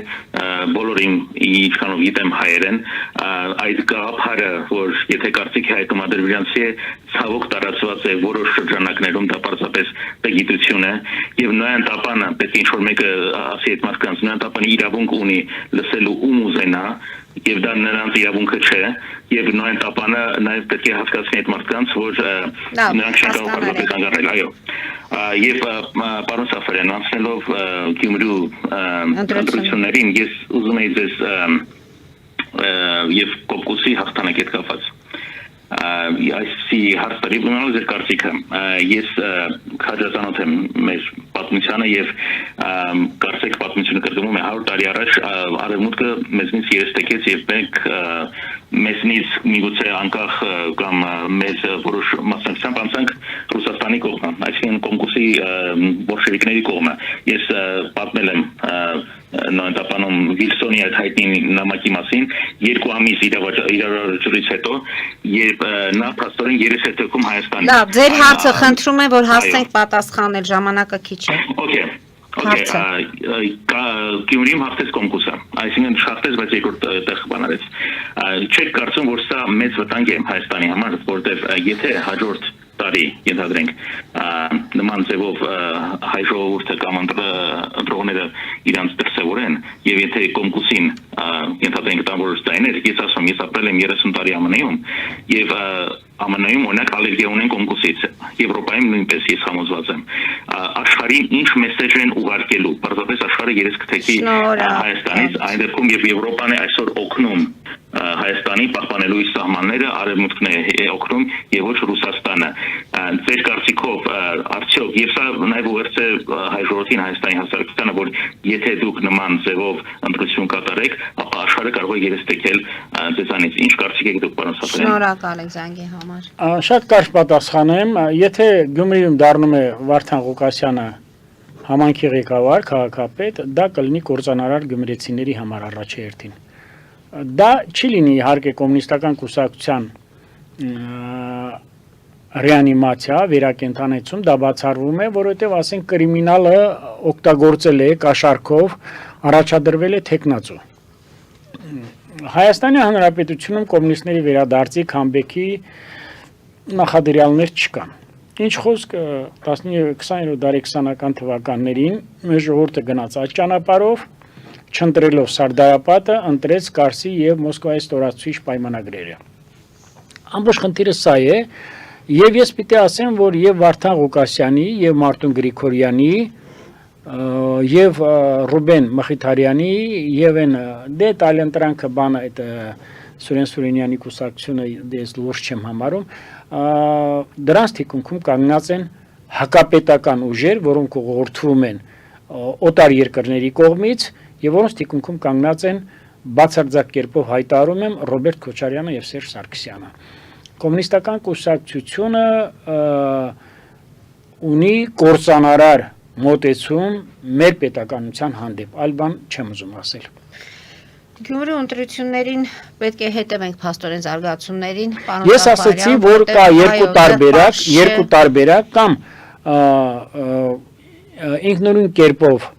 բոլորին ինչքանով գիտեմ հայերեն, այդ գաղափարը, որ եթե կարծիք է հայտնում ադրբեջանցի է, ցավոք տարածված է որոշ շրջանակներում, դա պարզապես գիտություն է, եւ նոյան տապանը պետք է ինչ-որ մեկը ասի այդ մարդկանց, նոյան տապանը իրավունք ունի լսելու ում ուզենա Եվ դա նրանց իրավունքը չէ, եւ նույն տապանը նաեւ պետք է հասկացնի այդ մարդկանց, որ նրանք չեն կարող պարզապես անգարել, այո։ Եվ պարոն Սաֆարյան, անցնելով Գյումրու ընտրություններին, ես ուզում եի ձեզ եւ Կոմկուսի հաղթանակ հետ կապված այսի հարցերի ունենալու ձեր կարծիքը ես քաջազանոթ եմ մեր պատմությանը եւ կարծեք պատմությունը կրկնում է 100 տարի առաջ արևմուտքը մեզնից երես տեկեց եւ մենք մեզնից միգուցե անկախ կամ մեզ որոշ մասնակցությամբ անցանք Ռուսաստանի կողմը այսինքն Կոմկուսի բոլշևիկների կողմը ես պատմել եմ նույնտապանում Վիլսոնի այդ հայտնի նամակի մասին 2 ամիս իրավաճառությունից հետո երբ նա փաստորեն երես է թեքում Հայաստանի Լավ, ձեր հարցը խնդրում եմ որ հասցենք պատասխանել, ժամանակը քիչ է։ Okay, Գյումրիում հաղթեց Կոմկուսը, այսինքն չհաղթեց, բայց երկրորդ տեղ բանարեց։ Չեք կարծում, որ սա մեծ վտանգ է Հայաստանի համար, որտեղ եթե հաջորդ տարի ենթադրենք նման ձևով հայ ժողովուրդը կամ ընտրողները իրանց դրսևորեն եւ եթե Կոմկուսին ենթադրենք տան որոշ ձայներ ես ասում ես ապրել եմ 30 տարի ԱՄՆ-ում եւ ԱՄՆ-ում օրինակ ալերգիա ունեն Կոմկուսից Եվրոպայում նույնպես ես համոզված եմ աշխարհին ինչ մեսեջ են ուղարկելու պարզապես աշխարհը երես կթեքի Հայաստանից այն դեպքում եւ Եվրոպան է այսօր օգնում Հայաստանի պահպանելու իր սահմանները արևմուտքն է օգնում եւ ոչ Ռուսաստանը ձեր կարծիքով արդյոք եւ սա նաեւ ուղերձ է հայ ժողովրդին Հայաստանի հասարակությանը որ եթե դուք նման ձևով ընտրություն կատարեք ապա աշխարհը կարող է երես տեկել ձեզանից ինչ կարծիք եք դուք պարոն Սաֆարյան Շնորհակալ եմ զանգի համար Շատ կարճ պատասխանեմ եթե Գյումրիում դառնում է Վարդան Ղուկասյանը համանքի ղեկավար քաղաքապետ դա կլինի կորցանարար գյումրեցիների համար առաջերտին Դա չի լինի իհարկե կոմունիստական կուսակցության ռեանիմացիա, վերակենդանեցում, դա բացառվում է, որովհետև ասենք կրիմինալը օգտագործել է կաշառքով, առաջադրվել է թեկնածու։ Հայաստանի Հանրապետությունում կոմունիստների վերադարձի քամբեքի նախադրյալներ չկան։ Ինչ խոսք 20-րդ դարի 20-ական թվականներին մեր ժողովուրդը գնաց այդ ճանապարհով չընտրելով Սարդարապետը ընտրեց Կարսի եւ Մոսկվայի ստորացուցիչ պայմանագրերը։ Ամբողջ խնդիրը սա է եւ ես պիտի ասեմ որ եւ Վարդան Ղուկասյանի եւ Մարտուն Գրիգորյանի եւ Ռուբեն Մխիթարյանի եւ այն դե տալենտրանքը բան այդ Սուրեն Սուրենյանի կուսակցությունը դες լուրջ չեմ համարում դրանց թիկունքում կանգնած են հակապետական ուժեր որոնք ուղղորդվում են օտար երկրների կողմից Եվ որոնց թիկունքում կանգնած են բացարձակ կերպով հայտարարում եմ Ռոբերտ Քոչարյանը եւ Սերժ Սարգսյանը։ Կոմունիստական կուսակցությունը ունի կորցանարար մոտեցում մեր պետականության հանդեպ, այլ բան չեմ ուզում ասել։ Գյումրու ընտրություններին պետք է հետևենք փաստորեն զարգացումներին, պարոն Ես ասացի, որ կա երկու տարբերակ կամ ինքնուրույն կերպով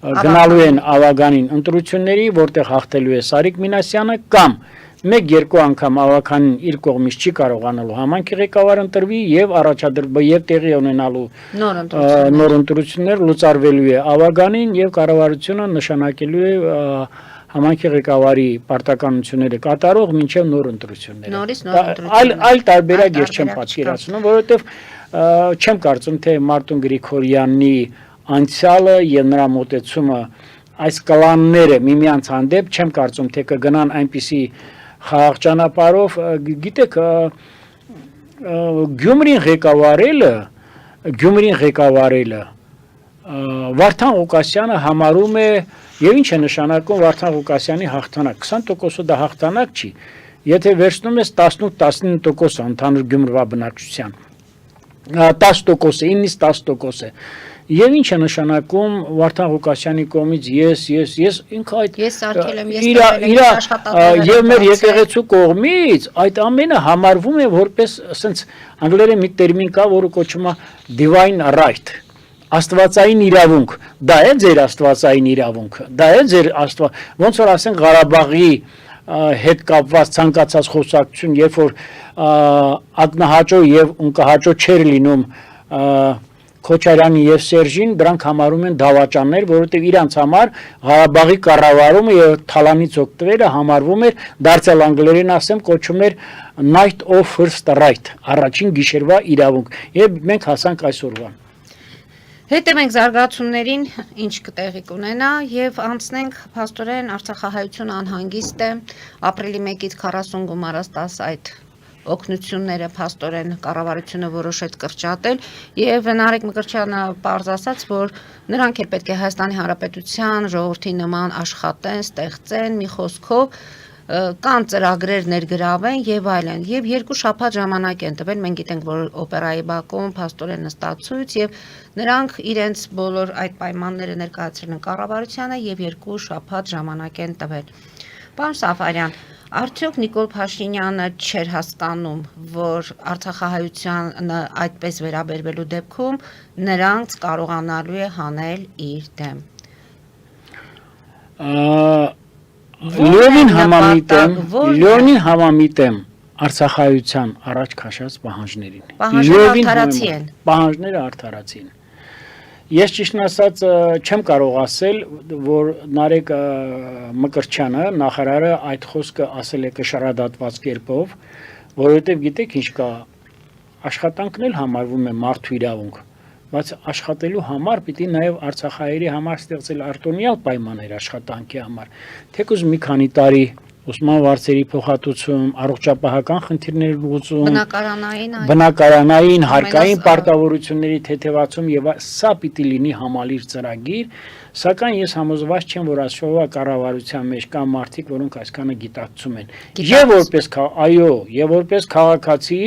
գնալու են Ավագանին ընտրությունների, որտեղ հաղթելու է Սարիկ Մինասյանը կամ 1-2 անգամ Ավագանին իր կողմից չի կարողանալու համանքի ղեկավար ընտրվի եւ առաջադրվի եւ տեղի ունենալու նոր ընտրություններ լուծարվելու է Ավագանին եւ կառավարությունը նշանակելու է համանքի ղեկավարի պարտականությունները կատարող մինչեւ նոր ընտրությունները։ Նորից նոր ընտրություններ։ Այլ տարբերակ ես չեմ պատկերացնում, որովհետեւ չեմ կարծում թե Մարտուն Գրիգորյանի անցյալը եւ նրա մոտեցումը այս կլանները միմյանց հանդեպ չեմ կարծում թե կգնան այնպիսի խաղաղ ճանապարհով գիտեք Գյումրին ղեկավարելը Վարդան Ղուկասյանը համարում է Եվ ինչ է նշանակում Վարդան Ղուկասյանի հաղթանակ, 20%-ը դա հաղթանակ չի, եթե վերցնում ես 18-19% ընդհանուր Գյումրվա բնակչության, 10%-ը, 9-ից 10%-ը, եւ ինչ է նշանակում Վարդան Ղուկասյանի կողմից ես ինքը այդ Ես արկել եմ, ես տվել եմ աշխատանքները եւ մեր եկեղեցու կողմից այդ ամենը համարվում է որպես ասենց անգլերեն մի տերմին կա, որը կոչվում է divine right, աստվածային իրավունք, դա է ձեր աստվածային իրավունքը, դա է ձեր ոնց որ ասենք Ղարաբաղի հետ կապված ցանկացած խոսակցություն, երբ որ ակնահաճո եւ ունկահաճո չէր լինում Քոչարյանի եւ Սերժին, դրանք համարում են դավաճաններ, որովհետեւ իրանց համար Ղարաբաղի կառավարումը եւ Թալանից օգտվելը համարվում էր, դարձյալ անգլերեն ասեմ, կոչվում էր night of first right, առաջին գիշերվա իրավունք, եւ մենք հասանք այսօրվան։ Հետևենք զարգացումներին, ինչ կտեղի կունենա եւ անցնենք փաստորեն Արցախահայություն անհանգիստ է ապրիլի 1-ից 40 գումարած 10 այդ օգնությունները փաստորեն կառավարությունը որոշեց կրճատել եւ Նարեկ Մկրտչյանը պարզ ասաց, որ նրանք էլ պետք է Հայաստանի Հանրապետության ժողովրդի նման աշխատեն, ստեղծեն, մի խոսքով կան ծրագրեր ներգրավեն եւ այլն եւ 2 շաբաթ ժամանակ են տվել, մենք գիտենք, որ օպերայի բակում փաստորեն նստացույց եւ նրանք իրենց բոլոր այդ պայմանները ներկայացրել են կառավարությանը եւ 2 շաբաթ ժամանակ են տվել։ Պարոն Սաֆարյան, արդյոք Նիկոլ Փաշինյանը չէր հասկանում, որ Արցախահայությանը այդպես վերաբերվելու դեպքում նրանց կարողանալու է հանել իր դեմ։ Լիոնին համամիտեմ Արցախահայության առաջ քաշած պահանջներին։ Պահանջները արդարացի են։ Ես ճիշտն ասած չեմ կարող ասել, որ Նարեկ Մկրտչյանը նախարարը այդ խոսքը ասել է կշարադատված կերպով, որովհետև գիտեք ինչ կա, աշխատանքն էլ համարվում է մարդու իրավունք, բայց աշխատելու համար պիտի նաև Արցախահայերի համար ստեղծել արտոնյալ պայմաններ աշխատանքի համար, թեկուզ մի քանի տարի ուսման վարձերի փոխհատուցում, առողջապահական խնդիրների լուծում, բնակարանային, հարկային պարտավորությունների թեթևացում եւ սա պիտի լինի համալիր ծրագիր, սակայն ես համոզված չեմ, որ այսօրվա կառավարության մեջ կան մարդիկ, որոնք այսքանը գիտակցում են։ Եվ որպես եւ որպես քաղաքացի,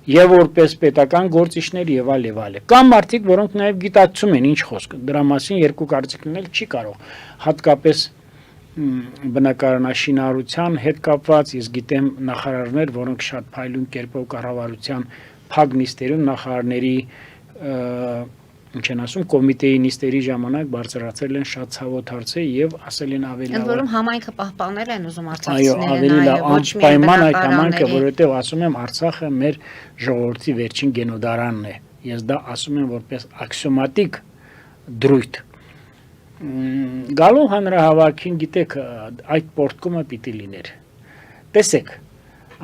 եւ որպես պետական գործիչներ եւ այլ։ Կան մարդիկ, որոնք նաեւ գիտակցում են ինչ խոսք։ Դրա մասին երկու կարծիք լինել չի կարող, հատկապես բնակարանաշինարարության հետ կապված, ես գիտեմ նախարարներ, որոնք շատ փայլուն կերպով կառավարության փակ նիստերում նախարարների ինչ են ասում կոմիտեի նիստերի ժամանակ բարձրացրել են շատ ցավոտ հարցեր եւ ասել են ավելի լավ։ Ընդ որում համայնքը պահպանել են ուզում արցախցիները նաեւ ոչ միայն այդ համայնքը, որովհետեւ ասում եմ Արցախը մեր ժողովրդի վերջին գենոդարանն է։ Ես դա ասում եմ որպես աքսիոմատիկ դրույթ։ Գալու հանրահավաքին գիտեք այդ պորտկումը պիտի լիներ։ Տեսեք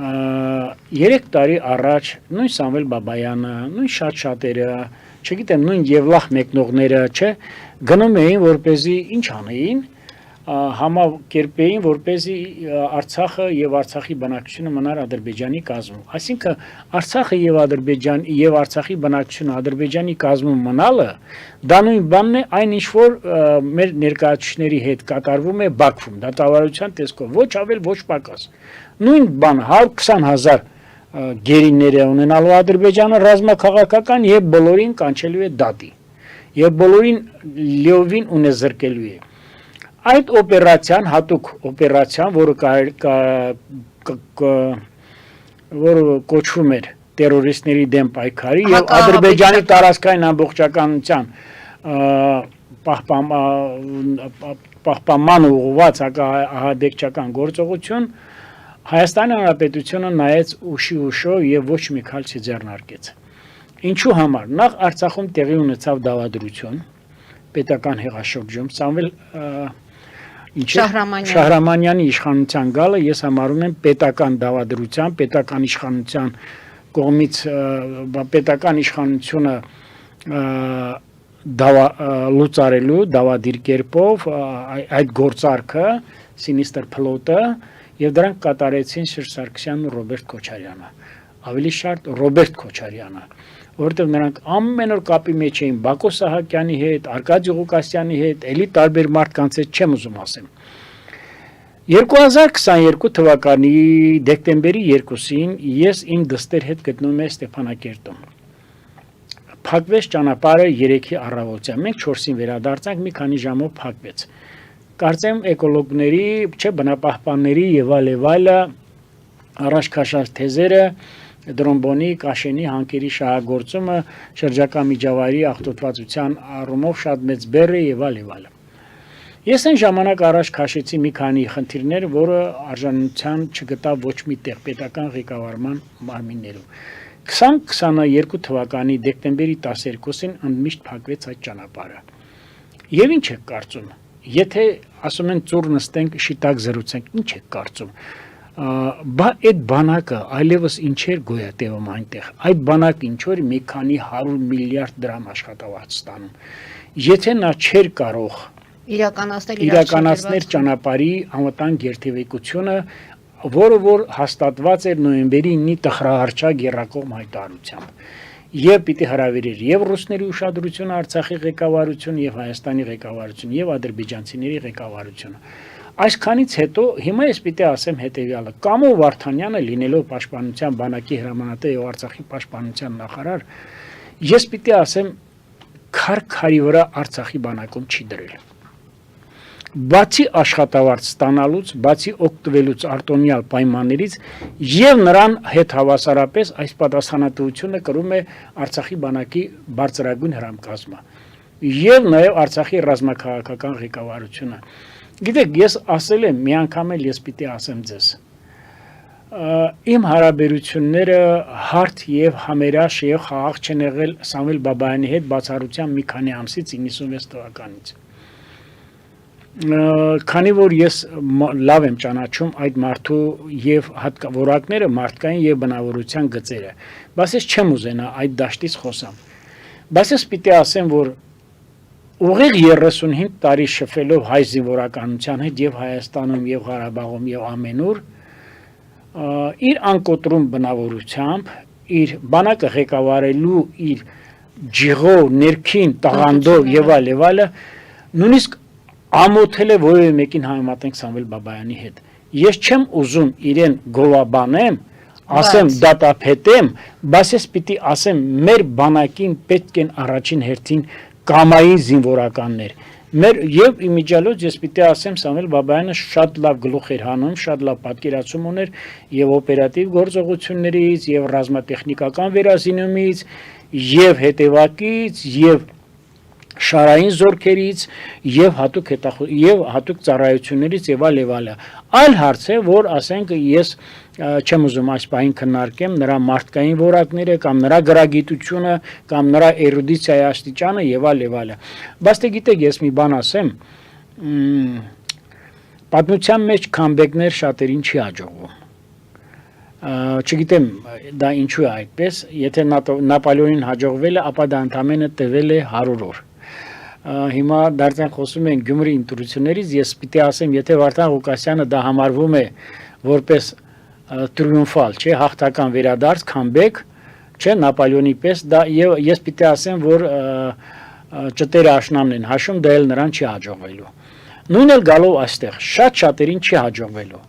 3 տարի առաջ նույն Սամվել Բաբայանը, նույն շատերը, չգիտեմ նույն Եվլախ մեկնողները, չէ, գնում էին որպեսզի ինչ անեին, համակերպեին որպեսզի Արցախը եւ Արցախի բնակչությունը մնար Ադրբեջանի կազմում։ Այսինքն Արցախը եւ Ադրբեջան եւ Արցախի բնակչությունը Ադրբեջանի կազմում մնալը դա նույն բանն է, այն ինչ որ մեր ներկայացուցիչների հետ կատարվում է Բաքվում, դատավարության տեսքով, ոչ ավել, ոչ պակաս։ Նույն բան 120,000 գերիները ունենալու Ադրբեջանը ռազմաքաղաքական եւ բոլորին կանչելու է դատի։ Եվ բոլորին լիովին ունեզրկելու է։ Այդ օպերացիան, հատուկ օպերացիան, որը կոչվում էր տերորիստների դեմ պայքարի եւ Ադրբեջանի տարածքային ամբողջականության պահպանման ուղղված հակահադեկչական գործողություն Հայաստանի Հանրապետությունը նայեց ուշով եւ ոչ մի քայլ չձեռնարկեց։ Ինչու համար։ Նախ Արցախում տեղի ունեցավ դավադրություն պետական հեղաշրջում, Սամվել Շահրամանյանի իշխանության գալը ես համարում եմ պետական դավադրության, պետական իշխանության կողմից պետական իշխանությունը լուծարելու դավադիր կերպով այդ գործարքը սինիստր փլոտը եւ դրանք կատարեցին Սերժ Սարգսյանն ու Ռոբերտ Քոչարյանը, ավելի շարտ Ռոբերտ Քոչարյանը, որովհետև նրանք ամեն օր կապի մեջ էին Բակո Սահակյանի հետ, Արկադի Ղուկասյանի հետ, էլի տարբեր մարդկանց հետ չեմ ուզում ասեմ։ 2022 թվականի դեկտեմբերի 2-ին ես իմ դստեր հետ գտնում եմ Ստեփանակերտում։ Փակվեց ճանապարհը 3-ի առավոտյան։ Մենք 4-ին վերադարձանք, մի քանի ժամով փակվեց։ Կարծեմ էկոլոգների, չէ, բնապահպանների եւ այլը առաջ քաշած թեզերը դրոմբոնի, կաշենի, հանքերի շահագործումը, շրջակա միջավայրի աղտոտվածության առումով շատ մեծ բեռ է եւ այլը։ Ես այն ժամանակ առաջ քաշեցի մի քանի խնդիրներ, որը արժանության չգտավ ոչ մի տեղ պետական ղեկավարման մարմիններում։ 2022 թվականի դեկտեմբերի 12-ին ընդմիշտ փակվեց այդ ճանապարհը։ Եվ ինչ եք կարծում։ Եթե ասում են ծուռ նստենք, շիտակ զրուցենք, ինչ եք կարծում։ Բա այդ բանակը այլևս ինչեր գոյատևում այնտեղ։ Այդ բանակը ինչ որ մի քանի 100 միլիարդ դրամ աշխատավարձ ստանում։ Եթե նա չէր կարող իրականացնել ճանապարհի անվտանգ երթևեկությունը, որը որ հաստատված էր նոյեմբերի 9-ի տխրահարճակ եռակողմ հայտարարությամբ։ Եվ պիտի հրավիրեր եւ ռուսների ուշադրությունը Արցախի ղեկավարությունը եւ Հայաստանի ղեկավարությունը եւ ադրբեջանցիների ղեկավարությունը։ Այսքանից հետո հիմա ես պիտի ասեմ հետեւյալը. Կամո Վարդանյանը լինելով պաշտպանության բանակի հրամանատար եւ Արցախի պաշտպանության նախարար, ես պիտի ասեմ քարքարի վրա Արցախի բանակում չի դրել։ Բացի աշխատավարձ ստանալուց, բացի օգտվելուց արտոնյալ պայմաններից եւ նրան հետ հավասարապես այս պատասխանատվությունը կրում է Արցախի բանակի բարձրագույն հրամկազմը եւ նաեւ Արցախի ռազմաքաղաքական ղեկավարությունը։ Գիտեք, ես ասել եմ, մի անգամ էլ ես պիտի ասեմ ձեզ։ Իմ հարաբերությունները հարթ եւ համերաշխ եւ խաղաղ չեն եղել Սամվել Բաբայանի հետ բացառությամբ մի քանի ամսից 96 թվականից։ Քանի որ ես լավ եմ ճանաչում այդ մարդու եւ որակները, մարդկային եւ բնավորության գծերը, բայց ես չեմ ուզենա այդ դաշտից խոսամ։ Բայց ես պիտի ասեմ, որ ուղիղ 35 տարի շփվելով հայ զինվորականության հետ եւ Հայաստանում եւ Ղարաբաղում եւ ամենուր իր անկոտրում բնավորությամբ, իր բանակը ղեկավարելու իր ջիղով, ներքին տաղանդով եւ այլը, նույնիսկ ամոթել է որևէ մեկին համեմատենք Սամվել Բաբայանի հետ։ Ես չեմ ուզում իրեն գովաբանեմ, ասեմ դատապետեմ, բայց ես պիտի ասեմ մեր բանակին պետք են առաջին հերթին կամային զինվորականներ։ Մեր եւ իմիջիալոց ես պիտի ասեմ Սամվել Բաբայանը շատ լավ գլուխ էր հանում, շատ լավ պատկերացում ուներ եւ օպերատիվ գործողություններից եւ ռազմատեխնիկական վերազինումից եւ հետևակից եւ շարային զորքերից եւ հատուկ ծառայություններից եւ այլը։ Այլ հարց է, որ ասենք ես չեմ ուզում այս պահին քննարկեմ նրա մարդկային որակները կամ նրա գրագիտությունը կամ նրա էրուդիցիայի աստիճանը եւ այլը։ Բայց դե գիտեք, ես մի բան ասեմ, պատմության մեջ քամբեկներ շատերին չի հաջողվում։ Չգիտեմ դա ինչու է այդպես, եթե Նապոլեոնին հաջողվել է, ապա դա ընդամենը տևել է 100 օր։ Հիմա դարձան խոսում են Գյումրի ընտրություններից, ես պիտի ասեմ, եթե Վարդան Ղուկասյանը դա համարվում է որպես տրիումֆալ, չէ, հաղթական վերադարձ, comeback, չէ, Նապոլեոնի պես, դա եւ ես պիտի ասեմ, որ ճտերը աշնանն են հաշում, դա էլ նրան չի հաջողվելու։ Նույնն էլ գալով այստեղ, շատ-շատերին չի հաջողվելու։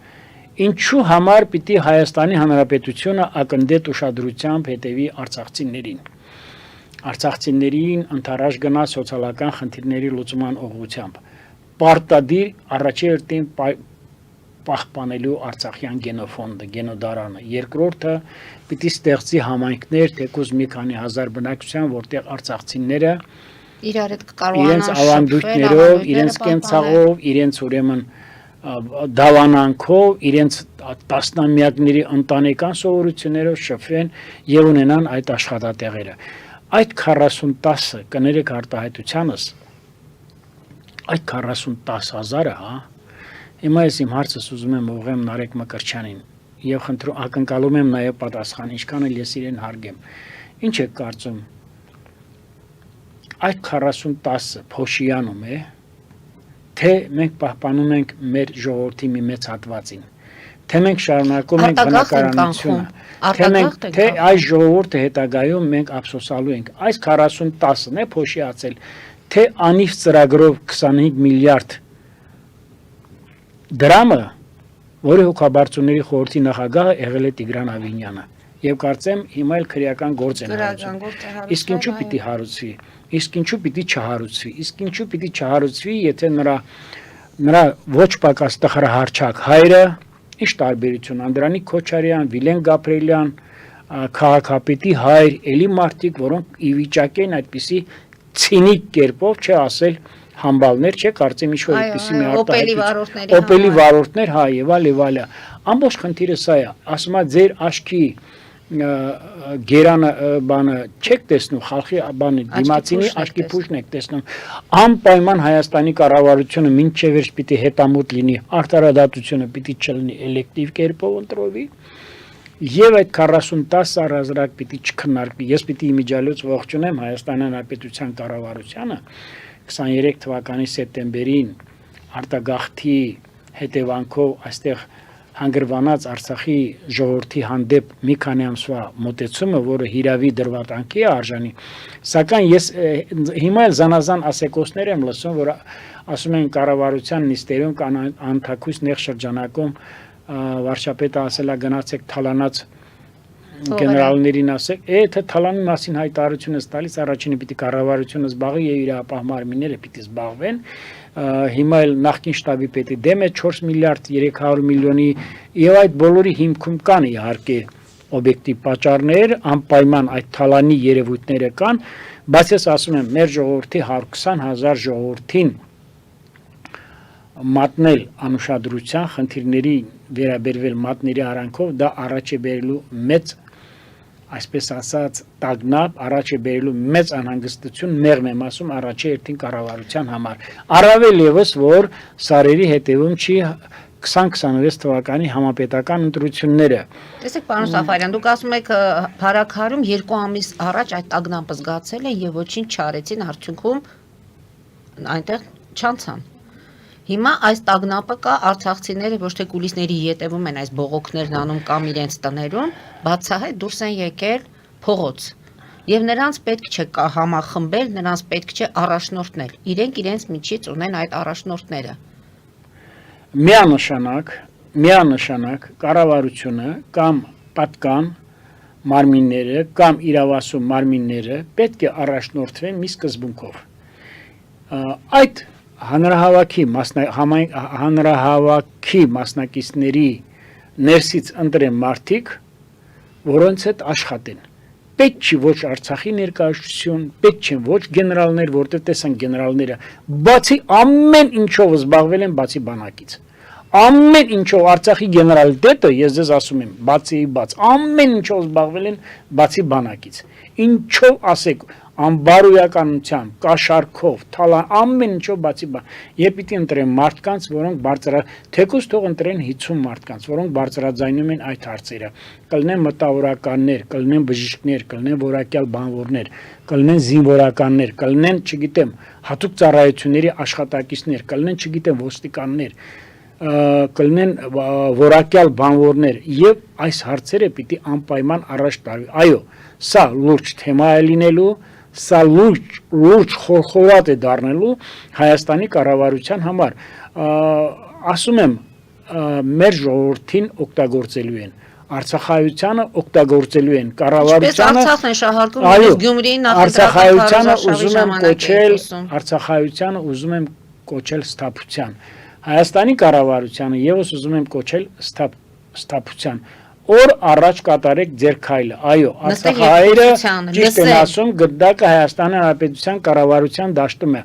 Ինչու համար պիտի Հայաստանի Հանրապետությունը ակնդետ ուշադրությամբ հետևի արցախցիներին։ Արցախցիներին ընթരാճ գնա սոցիալական խնդիրների լուծման ուղղությամբ։ Պարտադիր առաջին պահպանելու Արցախյան գենոֆոնդը, գենոդարանը։ Երկրորդը պիտի ստեղծի համայնքներ, թեկուզ մի քանի հազար բնակչության, որտեղ արցախցիները իրար հետ կարողանան իրենց ավանդույթներով, իրենց կենցաղով, իրենց ուրեմն դավանանքով, իրենց տասնամյակների ընտանեկան սովորություններով շփվեն եւ ունենան այդ աշխատատեղերը։ Այդ 40-10 կներեք արտահայտությանս, այդ 40-10,000-ը, հա, հիմա ես իմ հարցս ուզում եմ ուղղեմ Նարեկ Մկրտչյանին եւ ակնկալում եմ նաեւ պատասխան, ինչքան էլ ես իրեն հարգեմ։ Ինչ եք կարծում, այդ 40-10-ը փոշիանում է, թե մենք պահպանում ենք մեր ժողովրդի մի մեծ հատվածին։ թե մենք շարունակում ենք բնակարանությունը, թե այս ժողովուրդը հետագայում մենք ափսոսալու ենք։ Այս 40-10-ն է փոշի ածել, թե անիվ ծրագրով 25 միլիարդ դրամը, որի հոգաբարձուների խորհրդի նախագահը եղել է Տիգրան Ավինյանը, եւ կարծեմ հիմա էլ քրեական գործ են հարուցում։ Իսկ ինչու պիտի հարուցվի, իսկ ինչու պիտի չհարուցվի, իսկ ինչու պիտի չհարուցվի, եթե նրա ոչ պակաս տխրահարչակ հայրը, ինչ տարբերություն, Անդրանիկ Քոչարյան, Վիլեն Գաբրելյան, քաղաքապետի հայր, էլի մարդիկ, որոնք ի վիճակի են այդպիսի ցինիկ կերպով, չէ ասել համբալներ, չէ կարծեմ ինչ-որ այդպիսի մի արտահայտություն, օպելի վարորդներ, հա եւ այլ։ Ամբողջ խնդիրը սա է, ասում է ձեր աշկի գերանը բանը չեք տեսնում, խալխի բանը դիմացինի աշկի փուշն եք տեսնում, անպայման Հայաստանի կառավարությունը մինչև վերջ պիտի հետամուտ լինի, արտարադատությունը պիտի չլինի էլեկտիվ կերպով ընտրովի եւ այդ 40-10 առազրակ պիտի չքննարկվի։ Ես պիտի իմիջիալոց ողջունեմ Հայաստանի Հանրապետության կառավարությանը 23 թվականի սեպտեմբերին արտագաղթի հետևանքով այստեղ հանգրվանած Արցախի ժողովրդի հանդեպ մի քանի ամսվա մոտեցումը, որը հիրավի դրվատանքի է արժանի, սակայն ես հիմա էլ զանազան ասեկոսներ եմ լսում, որ ասում են կառավարության նիստերում կան անթակույց նեղ շրջանակում վարչապետը ասել է գնացեք թալանած գեներալներին ասեք, թե թալանի մասին հայտարարությունս տալիս առաջինը պիտի կառավարությունը զբաղի եւ իր ապահ մարմինները պիտի զբաղվեն։ Հիմա էլ նախկին շտաբի պետի դեմ է 4 միլիարդ 300 միլիոնի եւ այդ բոլորի հիմքում կան իհարկե օբյեկտիվ պատճառներ, անպայման այդ թալանի երևույթները կան, բայց ես ասում եմ մեր ժողովրդի 120,000 ժողովրդին մատնել անուշադրության խնդիրների վերաբերվել մատների արանքով դա առաջ է բերելու մեծ այսպես ասած տագնապ, առաջ է բերելու մեծ անհանգստություն մեղմ եմ ասում առաջի երթին կառավարության համար։ Առավել եւս որ սարերի հետևում չի 2026 թվականի համապետական ընտրությունները։ Տեսեք, պարոն Սաֆարյան, դուք ասում եք Փարաքարում 2 ամիս առաջ այդ տագնապը զգացել են եւ ոչինչ չարեցին, արդյունքում այնտեղ չանցան։ Հիմա այս տագնապը կա, արցախցիները ոչ թե կուլիսների ետևում են այս բողոքներն անում կամ իրենց տներում, բացահայտ դուրս են եկել փողոց։ Եվ նրանց պետք չէ համախմբել, նրանց պետք չէ առաջնորդնել։ Իրենք իրենց միջից ունեն այդ առաջնորդները։ Միանշանակ կառավարությունը կամ պատկան մարմինները կամ իրավասու մարմինները պետք է առաջնորդվեն մի սկզբունքով։ Այդ հանրահավաքի մասնակիցների ներսից ընտրեն մարդիկ, որոնց հետ աշխատեն։ Պետք չի ոչ Արցախի ներկայացություն, պետք չեն ոչ գեներալներ, որտեղ տեսան գեներալները, բացի ամեն ինչով զբաղվել են բացի բանակից։ Ամեն ինչով Արցախի գեներալիտետը, ես ձեզ ասում եմ, բաց, ամեն ինչով զբաղվել են բացի բանակից։ Ինչով ասեք անբարոյականությամբ, կաշառքով, թալան, ամեն ինչով բացի եւ պիտի ընտրեն մարդկանց, որոնք թեկուզ թող ընտրեն 50 մարդկանց, որոնք բարձրաձայնում են այդ հարցերը, կլինեն մտավորականներ, կլինեն բժիշկներ, կլինեն որակյալ բանվորներ, կլինեն զինվորականներ, կլինեն, չգիտեմ, հատուկ ծառայությունների աշխատակիցներ, կլինեն, չգիտեմ, ոստիկաններ, կլինեն որակյալ բանվորներ եւ այս հարցերը պիտի անպայման առաջ տարվի։ Այո, սա լուրջ թեմա է լինելու, սա լուրջ խորխորատ է դառնալու Հայաստանի կառավարության համար։ Ասում եմ, մեր ժողովրդին օգտագործելու են, Արցախայությանը օգտագործելու են, կառավարությանը Արցախն է շահարկում, իսկ Գյումրիին Արցախայությանը ուզում եմ կոչել սթափության։ Հայաստանի կառավարությանը եւս ուզում եմ կոչել սթափության։ Օր առաջ կատարեք ձեր քայլը։ Այո, Արցախահայերը ճիշտ են ասում, գդակը Հայաստանի Հանրապետության կառավարության դաշտում է։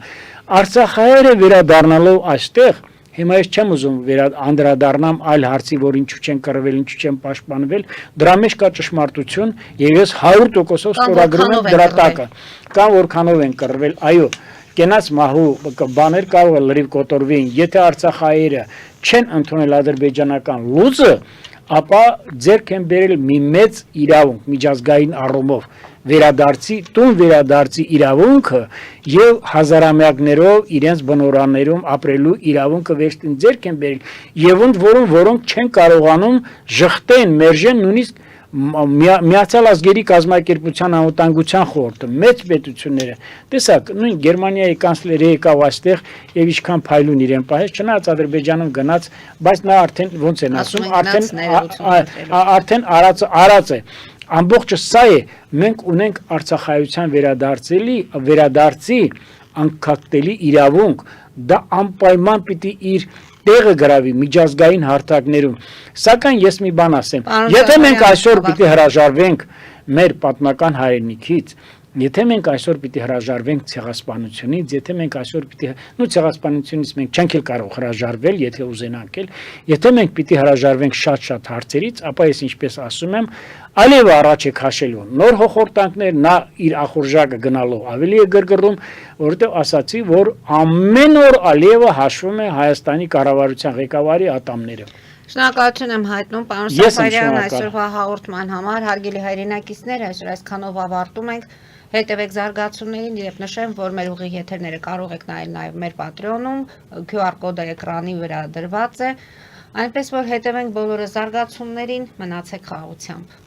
Արցախահայերը վերադառնալով այստեղ, հիմա ես չեմ ուզում անդրադառնամ այլ հարցի, որ ինչու չեն կռվել, ինչու չեն պաշտպանվել, դրա մեջ կա ճշմարտություն եւ ես 100%-ով ստորագրում եմ դրա տակը։ Կամ որքանով են կռվել, այո, կենաց մահու բաներ կարող է լրիվ կոտորվին, եթե Արցախահայերը չեն ընդունել ադրբեջանական լուծը, ապա ձեռք են բերել մի մեծ իրավունք միջազգային առումով վերադարձի իրավունքը եւ հազարամյակներով իրենց բնորաններում ապրելու իրավունքը վերստին ձեռք են բերել եւ որոնք չեն կարողանում ժխտեն մերժեն նույնիսկ Միացյալ ազգերի կազմակերպության անվտանգության խորհուրդը մեծ պետությունները տեսակ նույն Գերմանիայի կանցլերը եկավ այստեղ եւ ինչքան փայլուն իրեն պահեց չնայած Ադրբեջանում գնաց բայց նա արդեն ոնց են ասում արդեն արած է ամբողջը սա է մենք ունենք արցախայության վերադարձի անկախտելի իրավունք դա անպայման պիտի իր տեղը գրավի միջազգային հարթակներում սակայն ես մի բան ասեմ եթե մենք այսօր պիտի հրաժարվենք մեր պատմական հայրենիքից եթե մենք այսօր պիտի հրաժարվենք ցեղասպանությունից եթե մենք այսօր պիտի ցեղասպանությունից մենք չենք կարող հրաժարվել եթե ուզենանք եթե մենք պիտի հրաժարվենք շատ հարցերից ապա ես ինչպես ասում եմ Ալիևը առաջ է քաշելու նոր հոխորտանքներ նա իր ախորժակը գնալով ավելի է գրգռում որովհետև ասացի որ ամեն օր Ալիևը հաշվում է Հայաստանի կառավարության ղեկավարի ատամները Շնորհակալություն եմ հայտնում պարոն Սաֆարյան այսօրվա հաղորդման համար հարգելի հայրենակիցներ այսօր այսքանով ավարտում ենք հետևեք զարգացումներին եւ նշեմ որ մեր ուղիղ եթերները կարող եք նայել նաեւ մեր Patreon-ում QR կոդը էկրանի վրա դրված է այնպես որ հետևենք բոլորը զարգացումներին մնացեք խաղաղությամբ